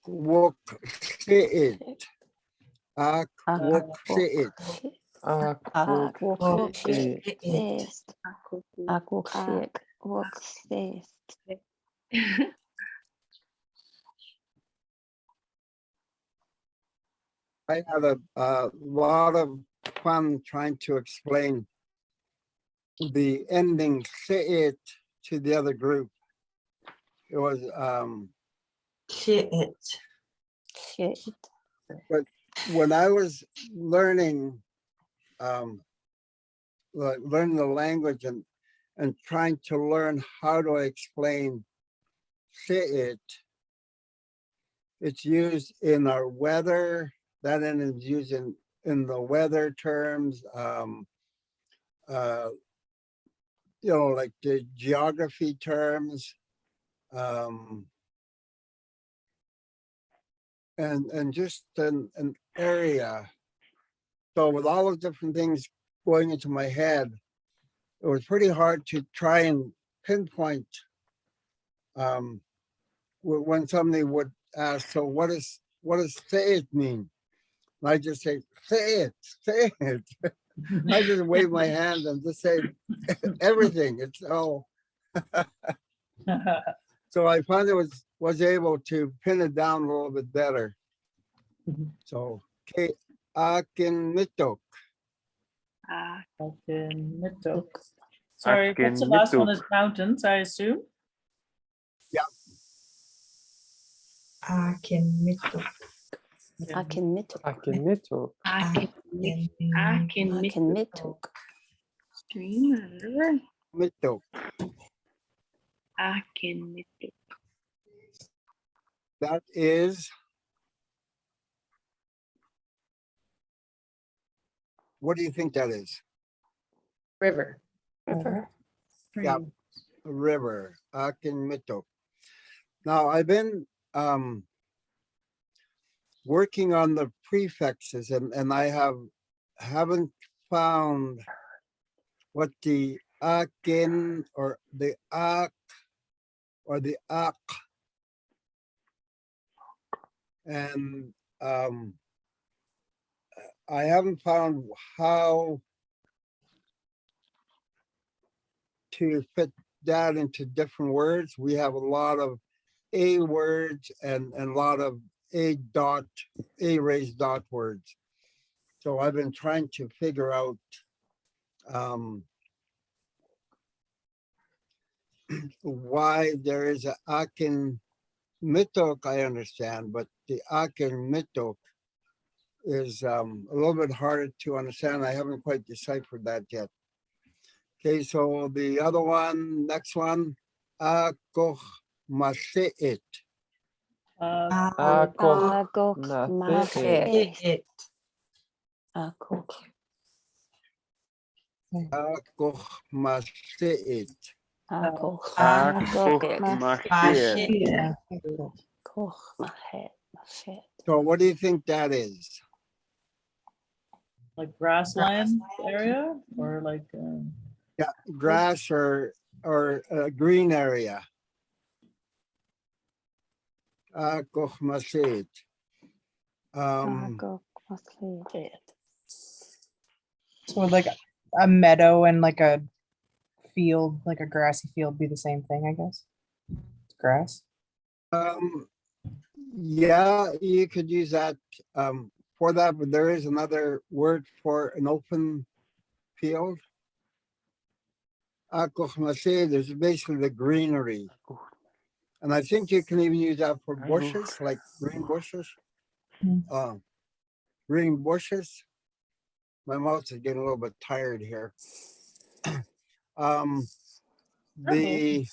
S2: Wok sit. Wok sit.
S6: Wok
S3: Sit.
S6: sist.
S3: Akuk shik.
S6: Wok sist.
S2: I had a lot of fun trying to explain the ending sit to the other group. It was
S10: Shit.
S3: Shit.
S2: but when I was learning learning the language and trying to learn how to explain sit, it's used in our weather, that end is used in the weather terms, you know, like the geography terms, and just an area. So with all the different things going into my head, it was pretty hard to try and pinpoint when somebody would ask, so what does say it mean? And I just say, say it. I just wave my hand and just say everything. It's all. So I finally was able to pin it down a little bit better. So, okay, akin mitok.
S1: Akin mitok. Sorry, what's the
S7: Akin
S1: last one is
S7: mitok.
S1: mountains, I assume?
S10: Akinmitok.
S3: Akinmituk.
S4: Akimitu.
S5: Akin
S3: Akinmituk.
S5: stream or river.
S2: Mitok.
S5: Akin
S2: That is. What do you think that is?
S10: River.
S3: River.
S2: Yeah, a river, Akin Mitok. Now, I've been working on the prefixes and I haven't found what the Akin or the Ak or the Ak and I haven't found how to fit that into different words. We have a lot of A words and a lot of A raised dot words. So I've been trying to figure out why there is a Akin Mitok, I understand, but the Akin Mitok is a little bit harder to understand. I haven't quite deciphered that yet. Okay, so the other one, next one, Akoch Mase'it.
S4: Akoch
S3: Agok
S4: Mase'it.
S3: Mase'it. Agok.
S2: Akoch Mase'it.
S3: Agok.
S7: Akoch
S3: Mase'it.
S7: Mase'it.
S3: Agok Mase'it.
S2: So what do you think that is?
S1: Like grassland area or like,
S2: Yeah, grass or a green area. Akoch Mase'it.
S3: Agok Mase'it.
S9: So would like a meadow and like a field, like a grassy field be the same thing, I guess? It's grass.
S2: Yeah, you could use that for that, but there is another word for an open field. Akoch Mase'it is basically the greenery. And I think you can even use that for bushes, like green bushes. Green bushes. My mouth is getting a little bit tired here. The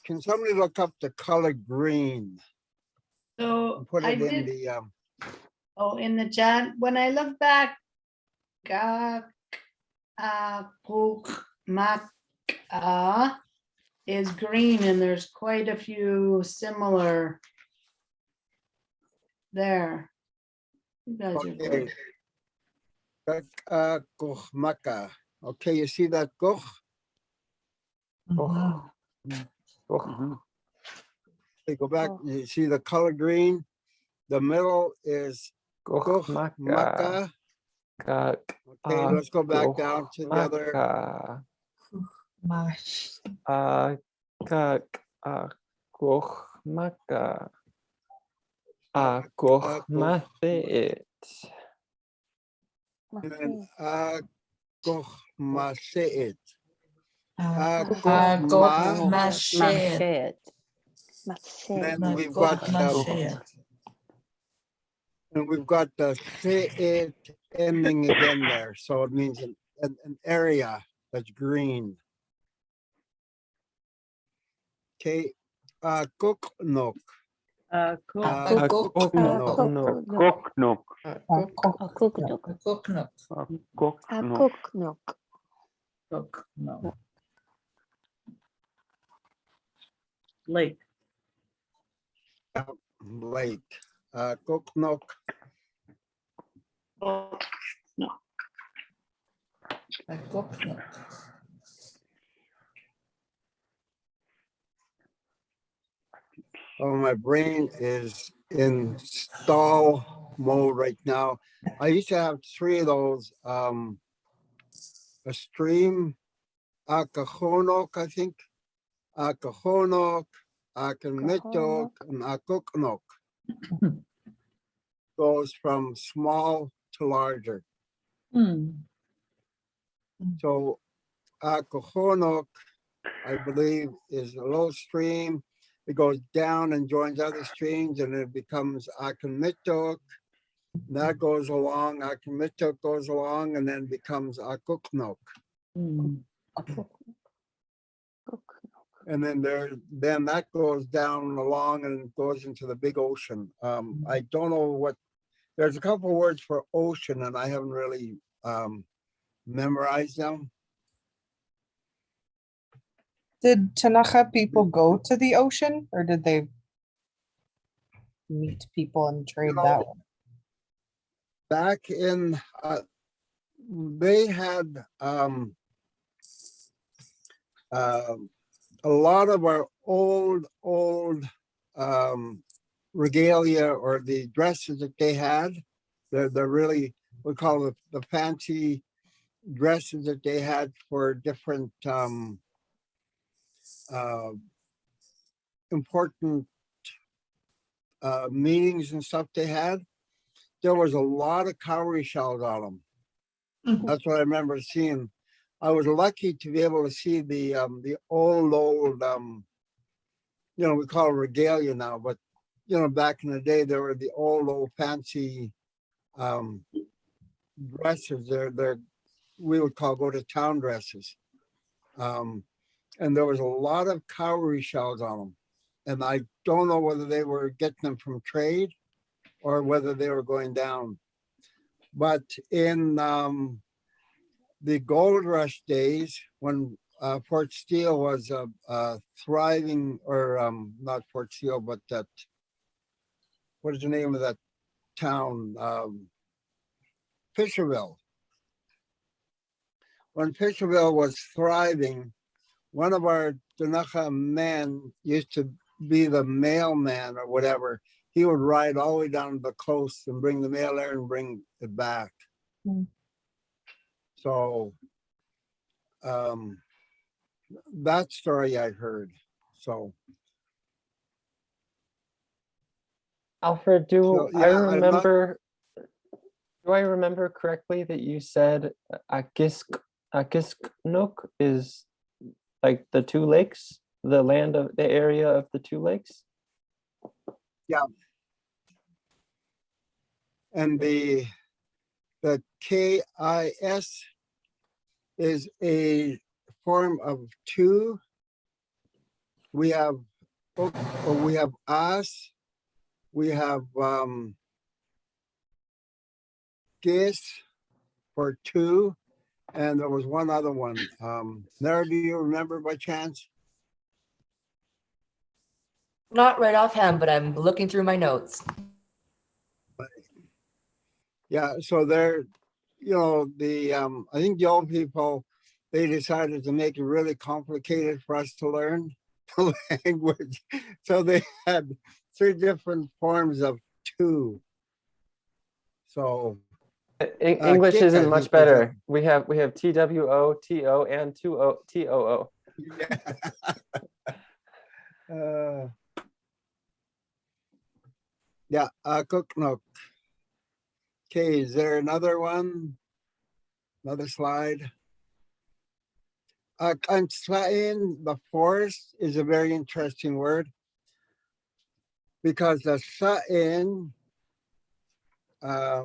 S2: can somebody look up the color green
S11: So
S2: and put
S11: I
S2: it in
S11: did,
S2: the
S11: in the chat, when I look back, is green and there's quite a few similar there. You guys are
S2: okay.
S11: good.
S2: Maka. Okay, you see that koch? Okay, go back. You see the color green. The middle is koch maka. Okay, let's go back down to the other.
S4: Akoch Maka. Akoch Mase'it.
S2: And Akoch Mase'it.
S3: Agok
S2: Akoch
S3: Mase'it.
S2: Then we've got the se'it ending again there, so it means an area that's green. Okay, kuknok.
S7: Koknok.
S1: lake.
S2: Lake. Kuknok. Oh, my brain is in stall mode right now. I used to have 3 of those. A stream, Akahonok, I think. Akahonok, Akamitok, and Akuknok. goes from small to larger.
S1: Hmm.
S2: So Kohonok, I believe, is a little stream. It goes down and joins other streams, and it becomes Akamitok. That goes along, Akamitok goes along, and then becomes Akuknok.
S1: Hmm.
S2: And then that goes down along and goes into the big ocean. I don't know what, there's a couple of words for ocean, and I haven't really memorized them.
S9: Did Ktunaxa people go to the ocean, or did they meet people and trade that way?
S2: Back in, they had a lot of our old regalia, or the dresses that they had. They're really, we call it the fancy dresses that they had for different important meetings and stuff they had. There was a lot of cowrie shells on them. That's what I remember seeing. I was lucky to be able to see the old we call it regalia now, but back in the day there were the old fancy dresses. They're we would call go to town dresses. And there was a lot of cowrie shells on them. And I don't know whether they were getting them from trade or whether they were going down. But in the gold rush days, when Fort Steele was thriving, or not Fort Steele, but that, what is the name of that town? Fisherville. When Fisherville was thriving, one of our Ktunaxa men used to be the mailman or whatever. He would ride all the way down to the coast and bring the mail there and bring it back. So that story I heard. So
S4: Alfred,
S2: So,
S4: I
S2: yeah, I'm not-
S4: do I remember correctly that you said Akisknuk is like the two lakes, the land of the area of the two lakes?
S2: and the KIS is a form of two. We have us, we have gis for two, and there was one other one. Nara, do you remember by chance?
S8: Not right offhand, but I'm looking through my notes.
S2: Yeah, so they're, I think the old people, they decided to make it really complicated for us to learn the language. So they had 3 different forms of two. So
S4: English
S2: Kik, I
S4: isn't much
S2: think, is
S4: better. We have TWO, TO, and TOO.
S2: Yeah, Kuknuk. Okay, is there another one? Another slide? Kanslain, the forest, is a very interesting word because the sa'in, I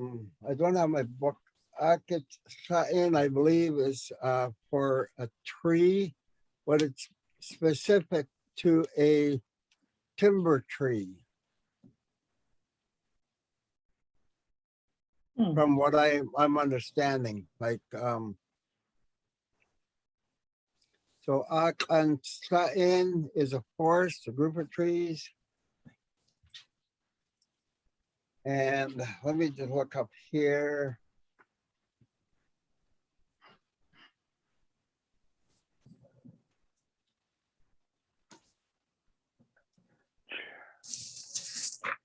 S2: don't have my book. Akit sa'in, I believe, is for a tree, but it's specific to a timber tree. From what I'm understanding, like so Akanslain is a forest, a group of trees. And let me just look up here.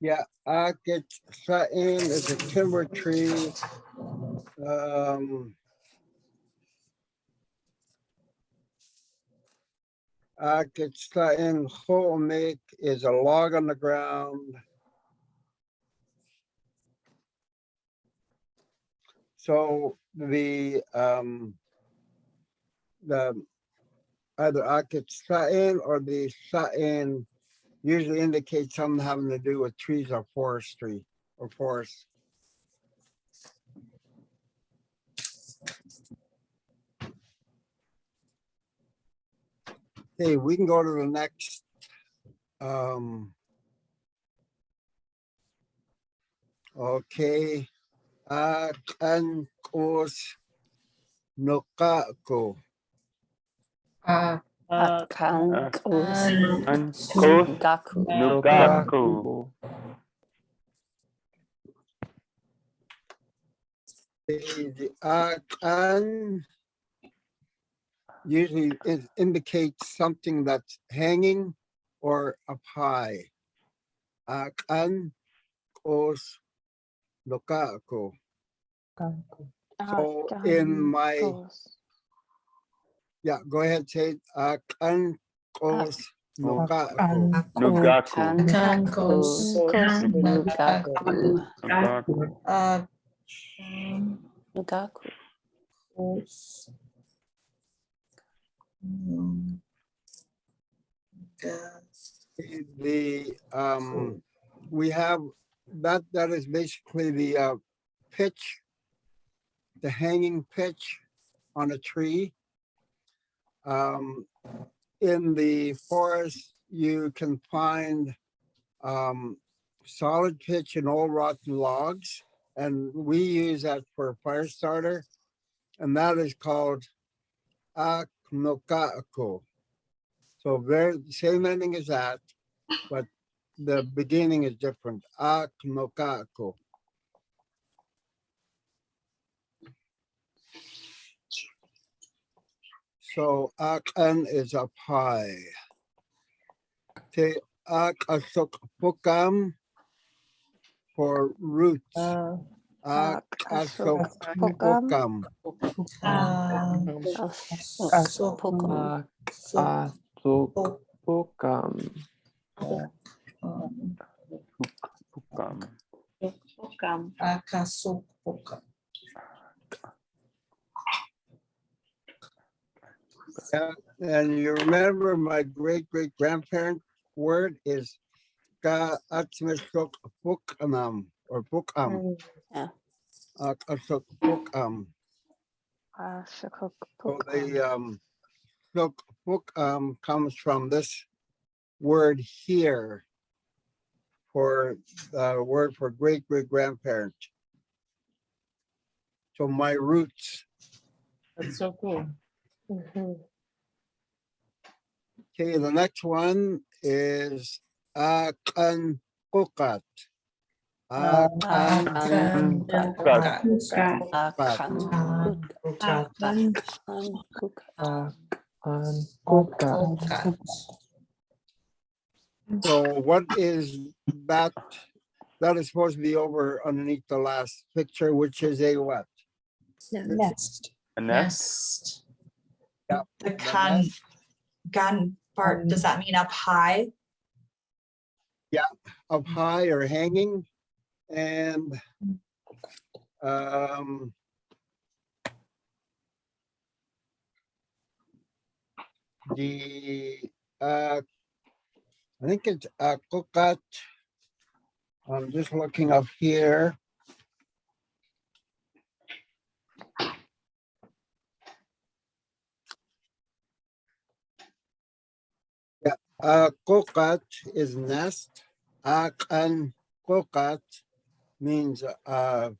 S2: Yeah, Akitsain is a timber tree. Akitsain Ho'omik is a log on the ground. So the either akit sa'in or the sa'in usually indicates something having to do with trees or forestry or forest. Okay, we can go to the next. Okay. Akan kos nukako.
S3: Akankus
S7: Ankos
S3: gaku.
S7: nugaku.
S2: The akan usually indicates something that's hanging or up high. Akan kos nukako. So in my, yeah, go ahead, say akan kos nukako.
S7: Nugaku.
S3: Akankus nugaku. Nugaku.
S2: The we have that is basically the pitch, the hanging pitch on a tree. In the forest, you can find solid pitch and old rotten logs, and we use that for a fire starter, and that is called aknokako. So very same ending as that, but the beginning is different. Aknokako. So akan is up high. Te akasok pukam for roots. Akasok pukam. Yeah, and you remember my great grandparent word is ka atmesok pukanam or pukam.
S3: Yeah.
S2: Akasok pukam. So the sok pukam comes from this word here for the word for great grandparent. So my roots.
S1: That's so cool.
S2: Okay, the next one is akan kukat. Akan So what is that? That is supposed to be over underneath the last picture, which is a what?
S5: Nest.
S7: A nest?
S2: Yeah.
S5: The gun part, does that mean up high?
S2: Yeah, up high or hanging, and the I think it's kukat. I'm just looking up here. Yeah, kukat is nest. Akan kukat means a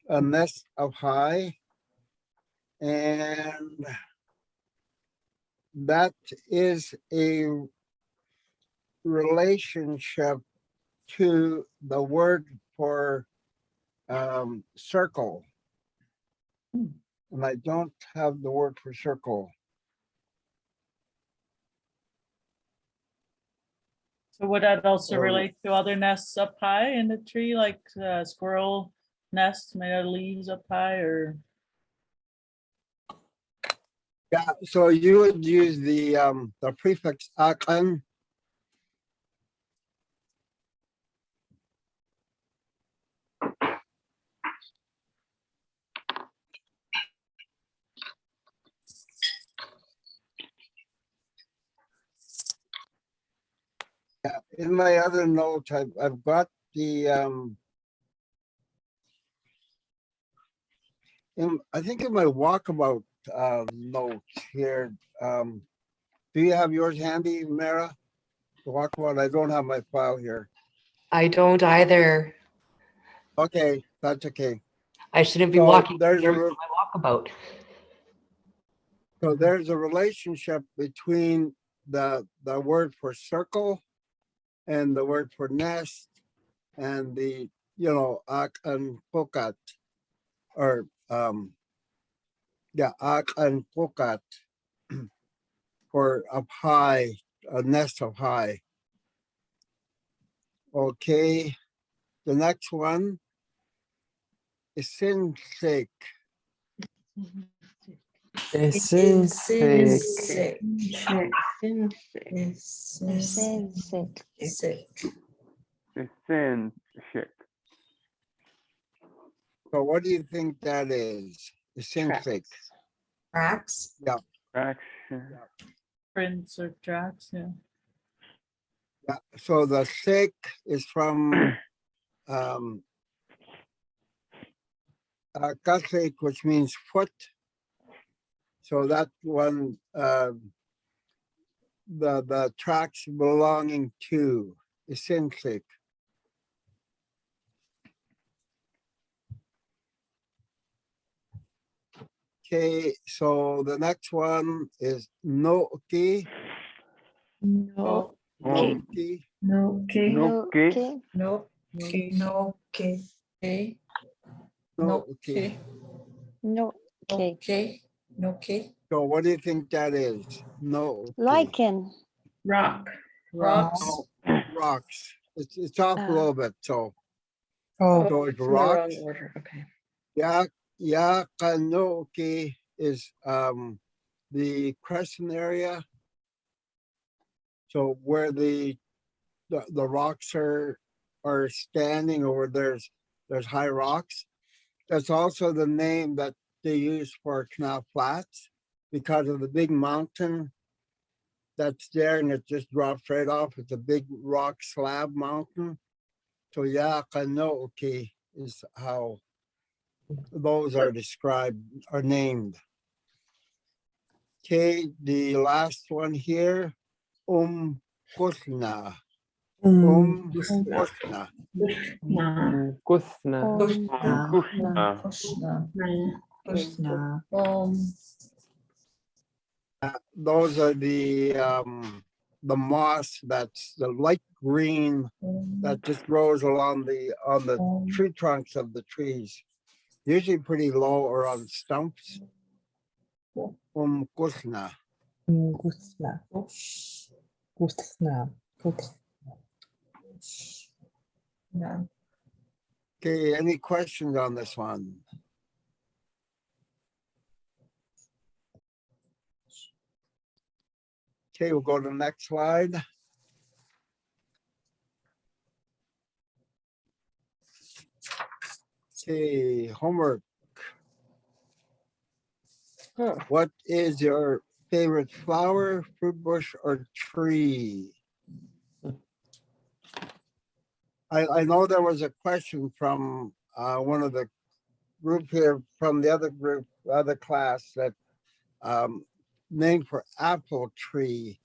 S2: nest up high, and that is a relationship to the word for circle. And I don't have the word for circle.
S1: So would that also
S2: So-
S1: relate to other nests up high in the tree, like squirrel nests made out of leaves up high, or?
S2: Yeah, so you would use the prefix akan. in my other notes, I've got the, I think in my walkabout, notes here, do you have yours handy, Mara? The walkabout, I don't have my file here.
S8: I don't either.
S2: Okay, that's okay.
S8: I shouldn't be
S2: So
S8: walking
S2: there's
S8: here
S2: a,
S8: with my walkabout.
S2: so there's a relationship between the word for circle and the word for nest and the, you know, ak and pokat, or, yeah, ak and pokat for up high, a nest of high. Okay, the next one is sin sake.
S4: Isinsik.
S6: Sick.
S7: The sin shik.
S2: So what do you think that is? The sin sake.
S5: Tracks.
S7: Fraction.
S1: Prints or tracks, yeah.
S2: Yeah, so the sake is from kasek, which means foot. So that one, the tracks belonging to is sin sake. Okay, so the next one is no okay.
S10: No,
S2: No okay.
S10: no, okay,
S7: No, okay.
S10: no, okay,
S5: No. Okay.
S10: okay,
S2: No okay.
S6: No. Okay.
S10: okay, no, okay.
S2: So what do you think that is? No okay.
S6: Lichen.
S10: Rock, rocks.
S2: No, rocks. It's off a little bit, so
S9: Oh,
S2: so it's
S10: It's in the wrong
S2: rocks.
S10: order, okay.
S2: Yakanoki is the crescent area. So where the rocks are standing, or there's high rocks. That's also the name that they use for Canal Flats because of the big mountain that's there, and it just drops right off. It's a big rock slab mountain. So Yakanoki is how those are described, are named. Okay, the last one here, Kusna. Kusna.
S10: Kushna,
S4: Kusna.
S7: Kushna.
S10: kushna,
S5: Kushna.
S2: Those are the moss that's the light green that just grows along on the tree trunks of the trees. Usually pretty low or on stumps. Kusna.
S9: Gusna. Gusna.
S5: No.
S2: Okay, any questions on this one? Okay, we'll go to the next slide. Okay, homework.
S10: Huh.
S2: What is your favorite flower, fruit bush, or tree? I know there was a question from one of the group here, from the other group, other class, that named for apple tree.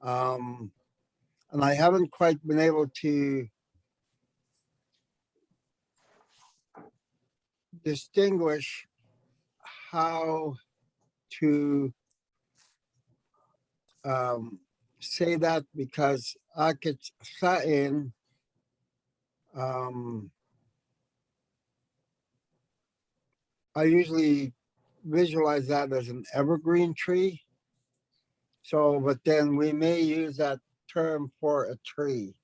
S2: And I haven't quite been able to distinguish how to say that, because akit sain I usually visualize that as an evergreen tree. So, but then we may use that term for a tree,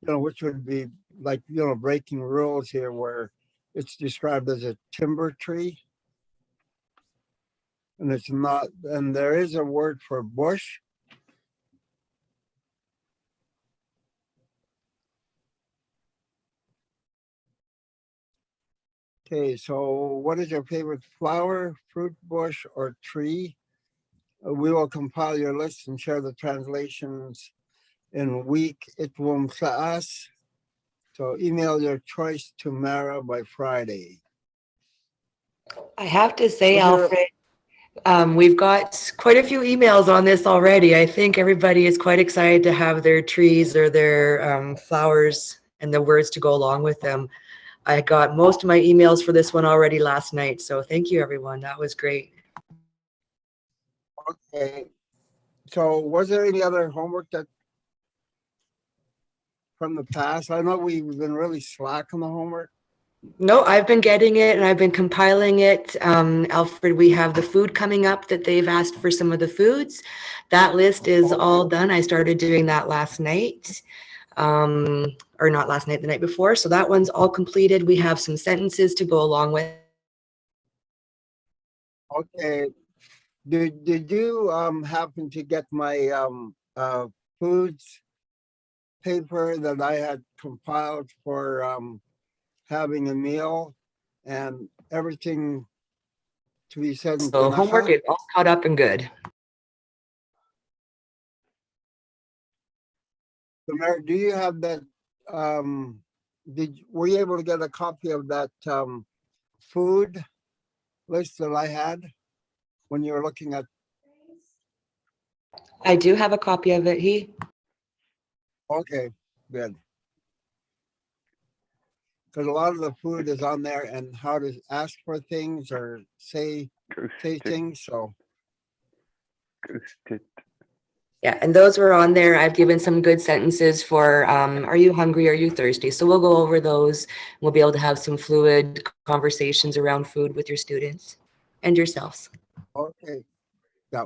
S2: which would be like, breaking rules here, where it's described as a timber tree. And it's not, and there is a word for bush. Okay, so what is your favorite flower, fruit bush, or tree? We will compile your list and share the translations in week itwum saas. So email your choice to Mara by Friday.
S8: I have to say,
S2: Was there-
S8: Alfred, we've got quite a few emails on this already. I think everybody is quite excited to have their trees or their flowers and the words to go along with them. I got most of my emails for this one already last night. So thank you, everyone. That was great.
S2: Okay. So was there any other homework that from the past? I know we've been really slack on the homework.
S8: No, I've been getting it and I've been compiling it. Alfred, we have the food coming up that they've asked for some of the foods. That list is all done. I started doing that last night. Or not last night, the night before. So that one's all completed. We have some sentences to go along with.
S2: Okay. Did you happen to get my foods paper that I had compiled for having a meal and everything to be said in
S8: So homework
S2: Ktunaxa?
S8: is all caught up and good.
S2: Do you have that? Were you able to get a copy of that food list that I had when you were looking at?
S8: I do have a copy of it.
S2: Okay, good. Because a lot of the food is on there and how to ask for things or say things. So
S8: Yeah, and those were on there. I've given some good sentences for are you hungry? Are you thirsty? So we'll go over those. We'll be able to have some fluid conversations around food with your students and yourselves.
S2: okay, yeah.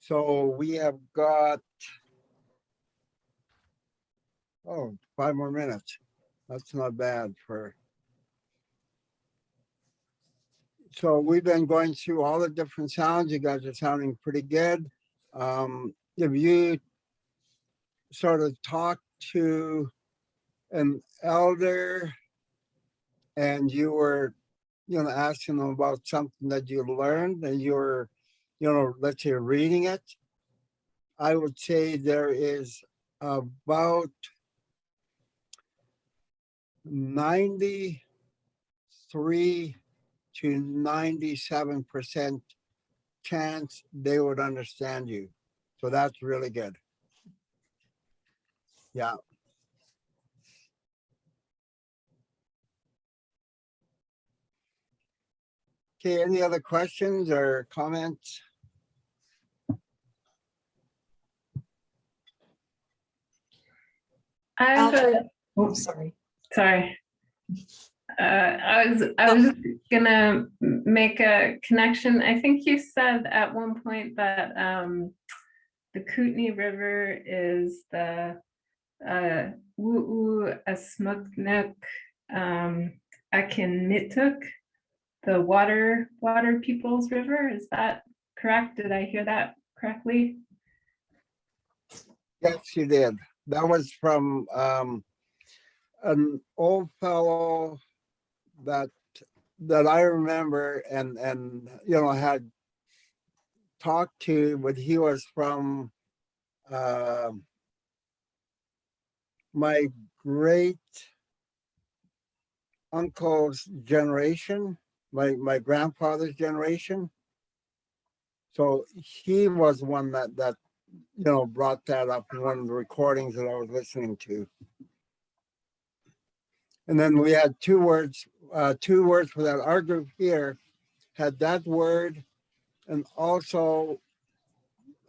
S2: So we have got 5 more minutes. That's not bad for. So we've been going through all the different sounds. You guys are sounding pretty good. If you sort of talk to an elder and you were, asking them about something that you learned and you were, let's say reading it, I would say there is about 93 to 97% chance they would understand you. So that's really good. Yeah. Okay, any other questions or comments?
S11: I have a,
S5: Oh, sorry.
S11: sorry. I was just gonna make a connection. I think you said at one point that the Kootenai River is the Wuu Asmuknuk Akinmituk, the water people's river. Is that correct? Did I hear that correctly?
S2: Yes, you did. That was from an old fellow that I remember and had talked to, but he was from my great uncle's generation, my grandfather's generation. So he was one that brought that up in one of the recordings that I was listening to. And then we had two words for that. Our group here had that word and also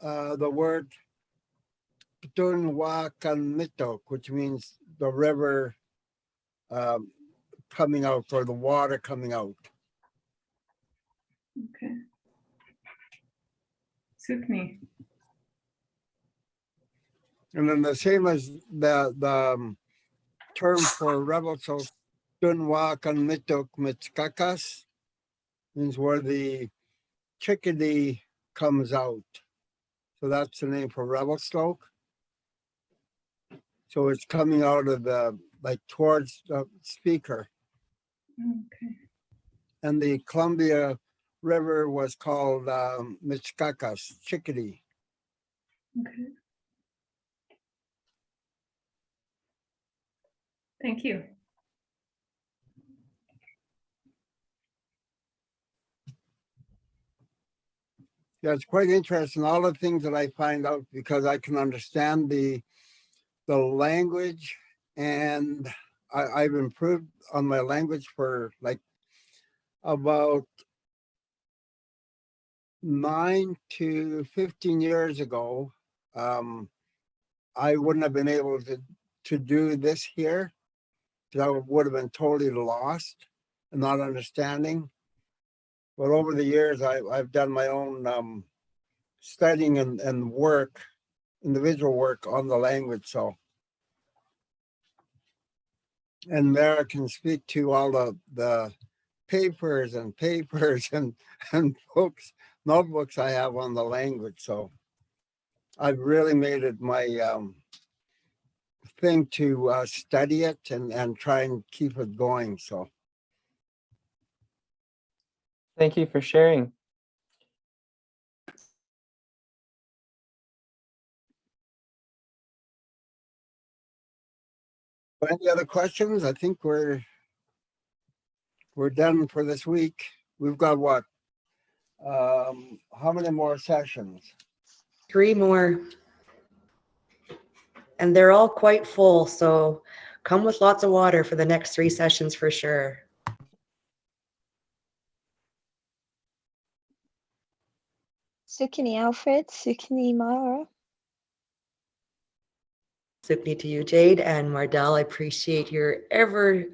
S2: the word Ktunaxa, which means the river coming out or the water coming out.
S11: Okay. Sukni.
S2: And then the same as the term for rebel, so Ktunaxa mitskakas means where the chickadee comes out. So that's the name for Revelstoke. So it's coming out of the, like towards the speaker.
S11: Okay.
S2: and the Columbia River was called Michkakas, Chickadee.
S11: Okay. Thank you.
S2: Yeah, it's quite interesting, all the things that I find out because I can understand the language, and I've improved on my language for like about 9 to 15 years ago. I wouldn't have been able to do this here, because I would have been totally lost and not understanding. But over the years, I've done my own studying and work, individual work on the language. So, and there I can speak to all the papers and and books, notebooks I have on the language. So I've really made it my thing to study it and try and keep it going. So
S4: Thank you for sharing.
S2: any other questions? I think we're done for this week. We've got what? How many more sessions?
S8: 3 more. And they're all quite full, so come with lots of water for the next 3 sessions for sure.
S6: Sukini Alfred, Sukini Mara.
S8: Sukni to you, Jade, and Mardell. I appreciate your ever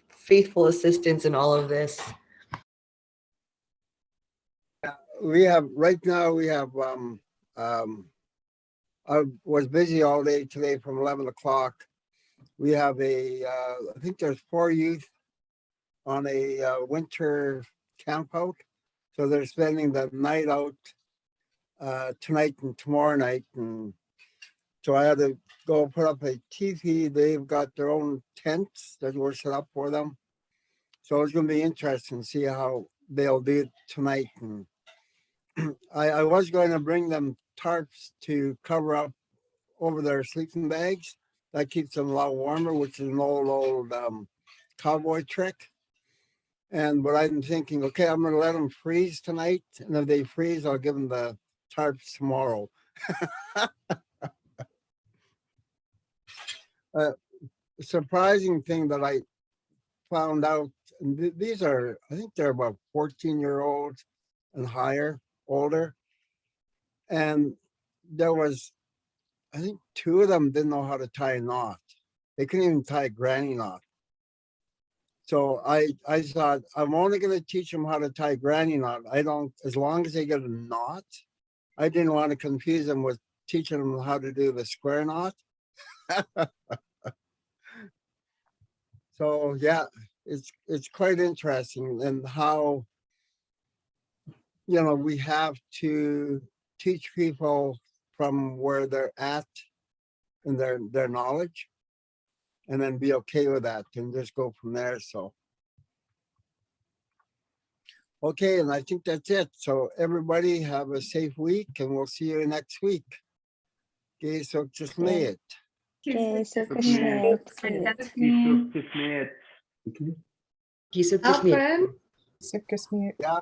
S8: faithful assistance in all of this.
S2: We have right now. We have. I was busy all day today from 11 o'clock. We have I think there's 4 youth on a winter camp out. So they're spending the night out tonight and tomorrow night. And so I had to go put up a teepee. They've got their own tents that were set up for them. So it's going to be interesting to see how they'll do it tonight. And I was going to bring them tarps to cover up over their sleeping bags. That keeps them a lot warmer, which is an old cowboy trick. But I'm thinking, okay, I'm going to let them freeze tonight. And if they freeze, I'll give them the tarps tomorrow. Surprising thing that I found out, and these are, I think they're about 14-year-olds and higher, older. And there was, I think 2 of them didn't know how to tie a knot. They couldn't even tie a granny knot. So I thought, I'm only going to teach them how to tie a granny knot. As long as they get a knot. I didn't want to confuse them with teaching them how to do the square knot. So yeah, it's quite interesting, and how, we have to teach people from where they're at in their knowledge, and then be okay with that and just go from there. So okay, and I think that's it. So everybody have a safe week, and we'll see you next week. Okay, so just me it.
S6: Okay, so Krishna.
S8: Alfred?
S2: Yeah.